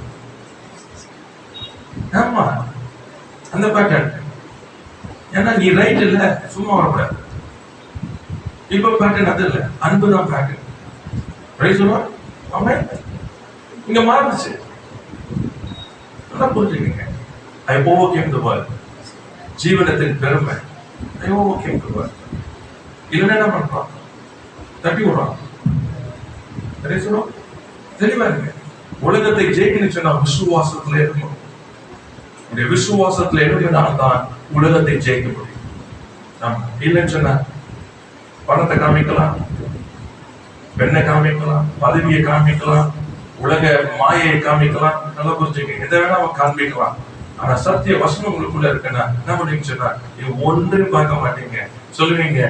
ஆமா அந்த பேட்டர்ன். ஏன்னா நீ ரைட் இல்ல, சும்மா வரக்கூடாது. இப்ப பேட்டர்ன் அது இல்ல, அன்புதான் பேட்டர்ன். Praise the Lord. ஆமென். இங்க மாறுச்சு. நல்லா புரிஞ்சுக்கங்க. I overcame the world. ஜீவனத்தின் பெருமை. I overcame the world. இல்லைன்னா என்ன பண்றான்? தட்டி விடுறான். Price the Lord. தெளிவா இருங்க. உலகத்தை ஜெயிக்கணும்னு சொன்னா விசுவாசத்துல இருக்கணும். உடைய விசுவாசத்துல இருந்தால் தான் உலகத்தை ஜெயிக்க முடியும். இல்லைன்னு சொன்னா பணத்தை காமிக்கலாம், பெண்ணை காமிக்கலாம், பதவியை காமிக்கலாம், உலக மாயையை காமிக்கலாம். நல்லா புரிஞ்சுங்க. எதை வேணா அவன் காண்பிக்கலாம். ஆனா சத்திய வசனம் உங்களுக்குள்ள இருக்குன்னா என்ன பண்ணுவீங்க சொன்னா நீங்க ஒன்றையும் பார்க்க மாட்டீங்க. சொல்லுவீங்க,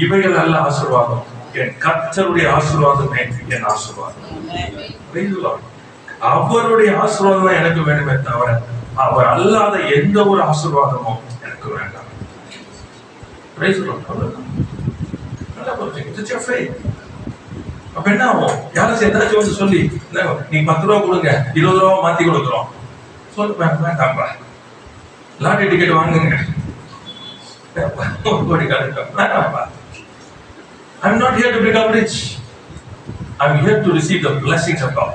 இவைகள் அல்ல ஆசீர்வாதம், என் கர்த்தருடைய ஆசீர்வாதமே என் ஆசீர்வாதம். அவருடைய ஆசீர்வாதம் எனக்கு வேணுமே தவிர அவர் அல்லாத எந்த ஒரு ஆசீர்வாதமும் எனக்கு வேண்டாம். அப்ப என்ன ஆகும்? யாரும் ஏதாச்சும் வந்து சொல்லி நீ 10 ரூபா கொடுங்க, 20 ரூபா மாத்தி கொடுக்குறோம் சொல்லு, வேண்டாம்பா. லாட்டரி டிக்கெட் வாங்குங்க, 1 கோடி கிடைக்கும், வேண்டாம்பா. I'm not here to become rich. I'm here to receive the blessings of God.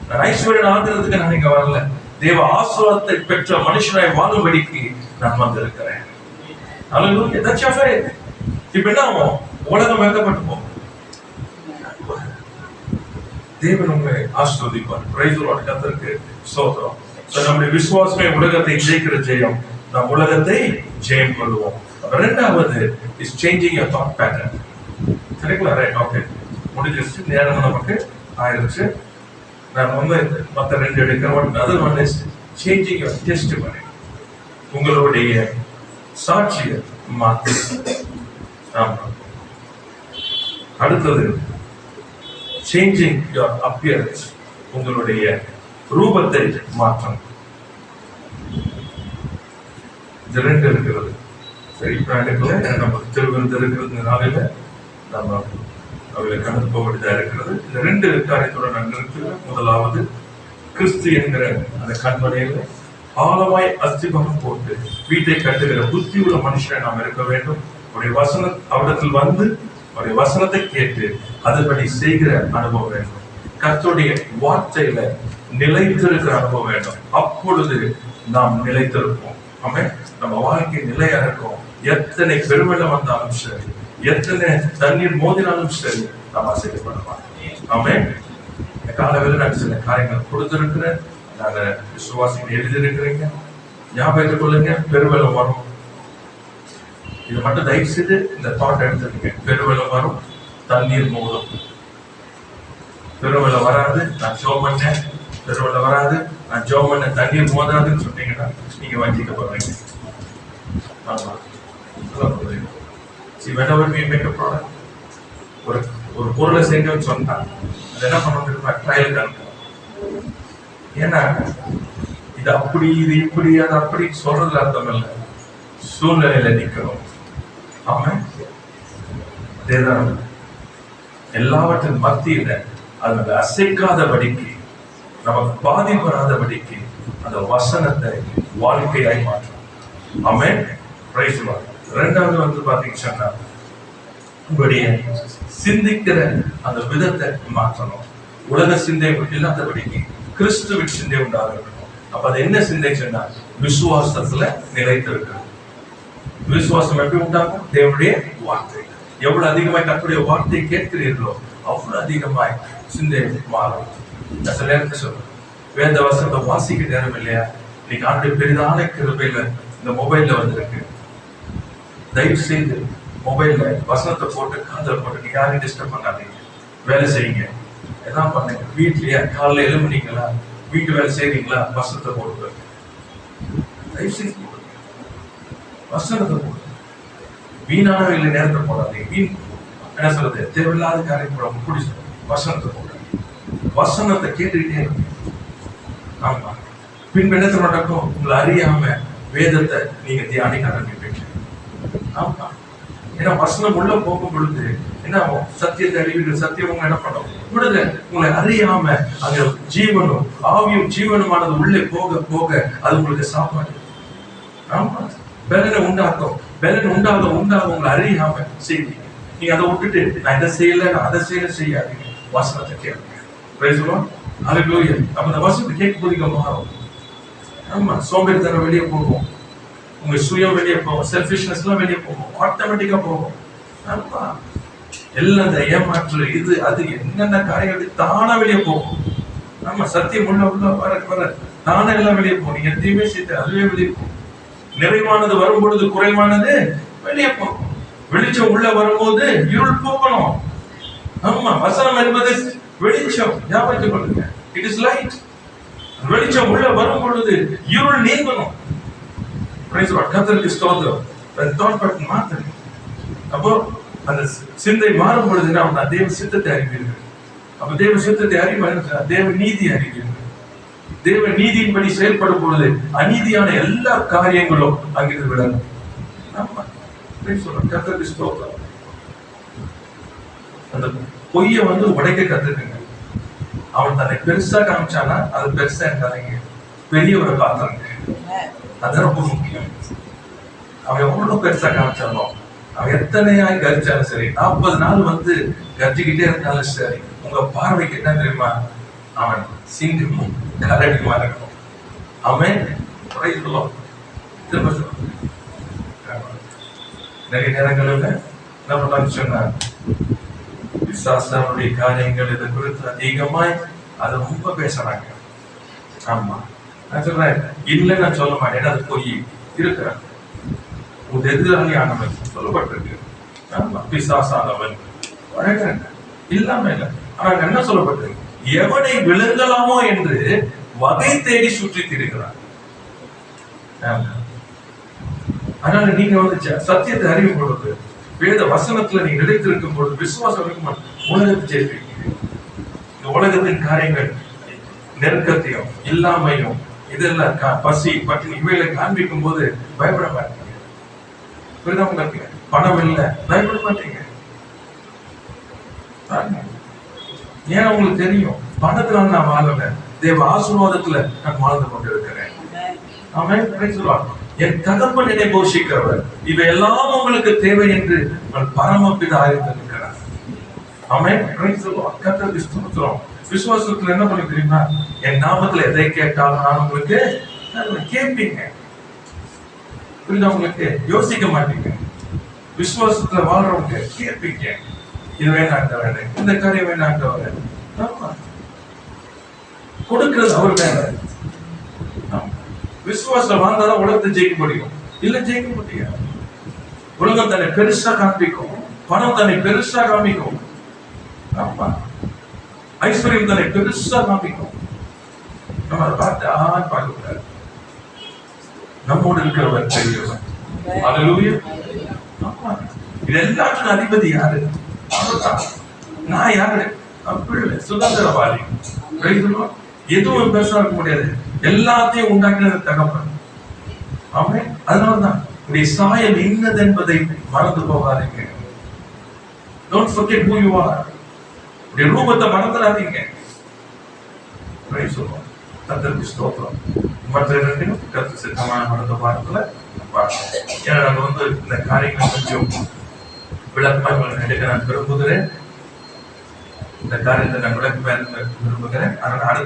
நான் ஐஸ்வர்யன் ஆகிறதுக்கு நான் இங்க வரல. தேவ ஆசீர்வாதத்தை பெற்ற மனுஷனாய் வாழும்படிக்கு நான் வந்திருக்கிறேன். ஹல்லேலூயா. That's your faith. இப்ப என்ன ஆகும்? உலகம் வெட்கப்பட்டு போகும். தேவன் உங்களை ஆசீர்வதிப்பார். Price the Lord. கர்த்தருக்கு ஸ்தோத்திரம். நம்முடைய விசுவாசமே உலகத்தை ஜெயிக்கிற ஜெயம். நாம் உலகத்தை ஜெயம் கொள்வோம். இரண்டாவது is changing your thought pattern. சரிங்களா? Right, okay. முடிஞ்சிருச்சு. நேரம் நமக்கு ஆயிடுச்சு. நான் மற்ற 2 எடுக்கிறேன். அது one is changing your testimony. உங்களுடைய சாட்சியை மாற்று. அடுத்தது சேஞ்சிங் யுவர் அப்பியரன்ஸ். உங்களுடைய ரூபத்தை மாற்றணும். இது 2 இருக்கிறது. சரி, இப்ப எடுக்கல. நமக்கு திருவிருந்து இருக்கிறதுனால நம்ம அவர்களை கடந்து போக வேண்டியதா இருக்கிறது. இந்த 2 காரியத்தோட நான் நிறுத்துகிறேன். முதலாவது, கிறிஸ்து என்கிற அந்த கண்மனையில ஆழமாய் அஸ்திபாரம் போட்டு வீட்டை கட்டுகிற புத்தி உள்ள மனுஷனை நாம் இருக்க வேண்டும். அவருடைய வசனம் அவரிடத்தில் வந்து அவருடைய வசனத்தை கேட்டு அதுபடி செய்கிற அனுபவம் வேண்டும். கர்த்தருடைய வார்த்தையில நிலைத்திருக்கிற அனுபவம் வேண்டும். அப்பொழுது நாம் நிலைத்திருப்போம். ஆமென். நம்ம வாழ்க்கை நிலையா இருக்கும். எத்தனை பெருவெள்ளம் வந்தாலும் சரி, எத்தனை தண்ணீர் மோதினாலும் சரி, நாம் அசைக்கப்பட மாட்டோம். ஆமென். காலவேளை நான் சில காரியங்கள் கொடுத்திருக்கிறேன். நாங்க விசுவாசிகள் எழுதியிருக்கிறீங்க. ஞாபகத்துக் கொள்ளுங்க, பெருவெள்ளம் வரும். இது மட்டும் தயவு செய்து இந்த தாட் எடுத்துருங்க. பெருவெள்ளம் வரும், தண்ணீர் மோதும். பெருவெள்ளம் வராது, நான் ஜெபம் பண்ணேன். பெருவெள்ளம் வராது, நான் ஜெபம் பண்ண தண்ணீர் மோதாதுன்னு சொன்னீங்கன்னா நீங்க வஞ்சிக்கப்படுறீங்க. ஆமா, whenever we make a product, ஒரு பொருளை செஞ்சோன்னு சொன்னா அது என்ன பண்ணணும்? ட்ரையலுக்கு அனுப்பணும். ஏன்னா இது அப்படி, இது இப்படி, அது அப்படி சொல்றதுல அர்த்தம் இல்லை. சூழ்நிலையில நிக்கணும். ஆமா, அதேதான். எல்லாவற்றின் மத்தியில அது அசைக்காதபடிக்கு, நமக்கு பாதிப்படாதபடிக்கு அந்த வசனத்தை வாழ்க்கையாய் மாற்றணும். ஆமென். Praise the Lord. இரண்டாவது பாத்தீங்கன்னா உங்களுடைய சிந்திக்கிற அந்த விதத்தை மாற்றணும். உலக சிந்தை இல்லாதபடிக்கு கிறிஸ்துவின் சிந்தை உண்டாகணும். அப்ப அது என்ன சிந்தை சொன்னா விசுவாசத்துல நிலைத்திருக்கிறது. விசுவாசம் எப்படி உண்டாகும்? தேவனுடைய வார்த்தை. எவ்வளவு அதிகமாய் கர்த்தருடைய வார்த்தையை கேட்கிறீர்களோ அவ்வளவு அதிகமாய் சிந்தை மாறும். சில நேரத்தை சொல்றேன், வேத வசனத்தை வாசிக்க நேரம் இல்லையா? இன்னைக்கு ஆண்டுடைய பெரிதான கிருபையில இந்த மொபைல்ல வந்திருக்கு. தயவு செய்து மொபைல்ல வசனத்தை போட்டு காதல போட்டு நீங்க யாரையும் டிஸ்டர்ப் பண்ணாதீங்க. வேலை செய்யுங்க, எல்லாம் பண்ணுங்க. வீட்லயே காலைல எழுப்புனீங்களா, வீட்டு வேலை செய்றீங்களா, வசனத்தை போட்டு தயவு செய்து போடுங்க. வசனத்தை போடுங்க. வீணான இல்லை நேரத்தை போடாதீங்க. வீண் என்ன சொல்றது, தேவையில்லாத காரியம் போட பிடிச்ச வசனத்தை போடுங்க. வசனத்தை கேட்டுக்கிட்டே இருக்கு. ஆமா, பின் என்னத்தை நடக்கும்? உங்களை அறியாம வேதத்தை நீங்க தியானிக்க ஆரம்பிப்பீங்க. ஆமா, ஏன்னா வசனம் உள்ள போகும் பொழுது என்ன ஆகும்? சத்தியத்தை அறிவீர்கள், சத்தியம் உங்க என்ன பண்ணும்? விடுங்க. உங்களை அறியாம அங்க ஜீவனும் ஆவியும் ஜீவனுமானது உள்ளே போக போக அது உங்களுக்கு சாப்பாடு. ஆமா, பலனை உண்டாக்கும். பலன் உண்டாக உங்களை அறியாம செய்வீங்க. நீங்க அதை விட்டுட்டு நான் இதை செய்யல, நான் அதை செய்யாதீங்க. வசனத்தை கேளுங்க. Praise the Lord. ஹல்லேலூயா. நம்ம அந்த வசனத்தை கேட்கும்போது இங்க மாறும். ஆமா, சோம்பேறித்தனம் வெளியே போகும், உங்க சுயம் வெளியே போகும், செல்ஃபிஷ்னஸ் எல்லாம் வெளியே போகும், ஆட்டோமேட்டிக்கா போகும். ஆமா, எல்லாம் இந்த ஏமாற்று இது அது என்னென்ன காரியங்கள் தானா வெளியே போகும். ஆமா, சத்தியம் உள்ள வர தானே எல்லாம் வெளியே போகும். நீங்க எதையுமே செய்து அதுவே வெளியே போகும். நிறைவானது வரும் பொழுது குறைவானது வெளியே போகும். வெளிச்சம் உள்ள வரும்போது இருள் போகணும். ஆமா, வசனம் என்பது வெளிச்சம். ஞாபகத்துக் கொள்ளுங்க, இட் இஸ் லைட். வெளிச்சம் உள்ள வரும் பொழுது இருள் நீங்கணும். கர்த்தருக்கு ஸ்தோத்திரம். தாட் பட்டன் மாத்துங்க. அப்போ அந்த சிந்தை மாறும் பொழுது என்ன, தேவ சித்தத்தை அறிவீர்கள். அப்ப தேவ சித்தத்தை அறிவாங்க, தேவ நீதி அறிவீர்கள். தேவ நீதியின்படி செயல்படும் பொழுது அநீதியான எல்லா காரியங்களும் அங்கிருந்து விடணும். ஆமா, கர்த்தருக்கு ஸ்தோத்திரம். அந்த பொய்யை உடைக்க கத்துக்குங்க. அவன் தன்னை பெருசா காமிச்சானா அது பெருசா இருக்காதீங்க, பெரியவரை பார்த்தாங்க. அது ரொம்ப முக்கியம். அவன் எவ்வளவு பெருசா காமிச்சாலும், அவன் எத்தனையாய் கரிச்சாலும் சரி, 40 நாள் கரிச்சுக்கிட்டே இருந்தாலும் சரி, உங்க பார்வைக்கு என்ன தெரியுமா, அவன் சிங்கமும் கரடியுமா இருக்கணும். அவன் திரும்ப நிறைய நேரங்களில் என்ன பண்ணலாம்னு சொன்னா, விசுவாசனுடைய காரியங்கள் இதை குறித்து அதிகமாய் அதை ரொம்ப பேசுறாங்க. ஆமா, நான் சொல்றேன் இல்லைன்னு நான் சொல்ல மாட்டேன், அது பொய் இருக்கிறான். உங்க எதிராளியானவன் சொல்லப்பட்டிருக்கு. ஆமா, பிசாசானவன் இல்லாம இல்லை. ஆனா என்ன சொல்லப்பட்டிருக்கு, எவனை விழுங்கலாமோ என்று வகை தேடி சுற்றி திரிகிறான். அதனால நீங்க சத்தியத்தை அறியும் பொழுது, வேத வசனத்துல நீங்க நிலைத்திருக்கும் பொழுது, விசுவாசம் இருக்கும், உலகத்தை ஜெயிப்பீங்க. இந்த உலகத்தின் காரியங்கள், நெருக்கத்தையும் இல்லாமையும் இதெல்லாம் பசி பட்டினி இவைகளை காண்பிக்கும் போது பயப்பட மாட்டீங்க. உங்களுக்கு பணம் இல்லை, பயப்பட மாட்டீங்க. ஏன் உங்களுக்கு தெரியும், பணத்துல நான் வாழல, தேவ ஆசீர்வாதத்துல நான் வாழ்ந்து கொண்டிருக்கிறேன். அவன் என் தகப்பன் என்னை போஷிக்கிறவர், இவையெல்லாம் உங்களுக்கு தேவை என்று பரமபிதா அறிந்திருக்கிறார். அவன் கர்த்தருக்கு ஸ்தோத்திரம். விசுவாசத்துல என்ன பண்ண தெரியுமா, என் நாமத்துல எதை கேட்டாலும் நான் உங்களுக்கு கேட்பீங்க. புரியுதா உங்களுக்கு? யோசிக்க மாட்டீங்க. விசுவாசத்துல வாழ்றவங்க கேட்பீங்க, இது வேணாண்டவன், இந்த காரியம் வேணாண்டவன். கொடுக்கிறது அவர் வேற. விசுவாசம் வாழ்ந்தாதான் உலகத்தை ஜெயிக்க முடியும், இல்ல ஜெயிக்க முடியாது. உலகம் தன்னை பெருசா காண்பிக்கும், பணம் தன்னை பெருசா காமிக்கும், ஆமா, ஐஸ்வர்யம் தன்னை பெருசா காமிக்கும். நம்ம அதை பார்த்து பார்க்க கூடாது. நம்மோடு இருக்கிறவர் பெரியவர். அல்லேலூயா. இது எல்லாத்துக்கும் அதிபதி யாரு? நான் யாரு? அப்படி சுதந்திரவாதி. எதுவும் பெருசா இருக்க முடியாது, எல்லாத்தையும் உண்டாக்கினது தகப்பன். அவன் அதனாலதான் உடைய சாயல் இன்னது என்பதை மறந்து போகாதீங்க. Don't forget who you are. உடைய ரூபத்தை மறந்துடாதீங்க. சொல்லுவோம். கர்த்தருக்கு ஸ்தோத்திரம். மற்ற இரண்டையும் கர்த்தர் சித்தமான மனத பாடத்துல ஏன்னா நம்ம இந்த காரியங்கள் கொஞ்சம் விளக்கமாக எடுக்க நான் விரும்புகிறேன். இந்த காரியத்தை நான் விளக்கமாக விரும்புகிறேன். அதனால அடுத்த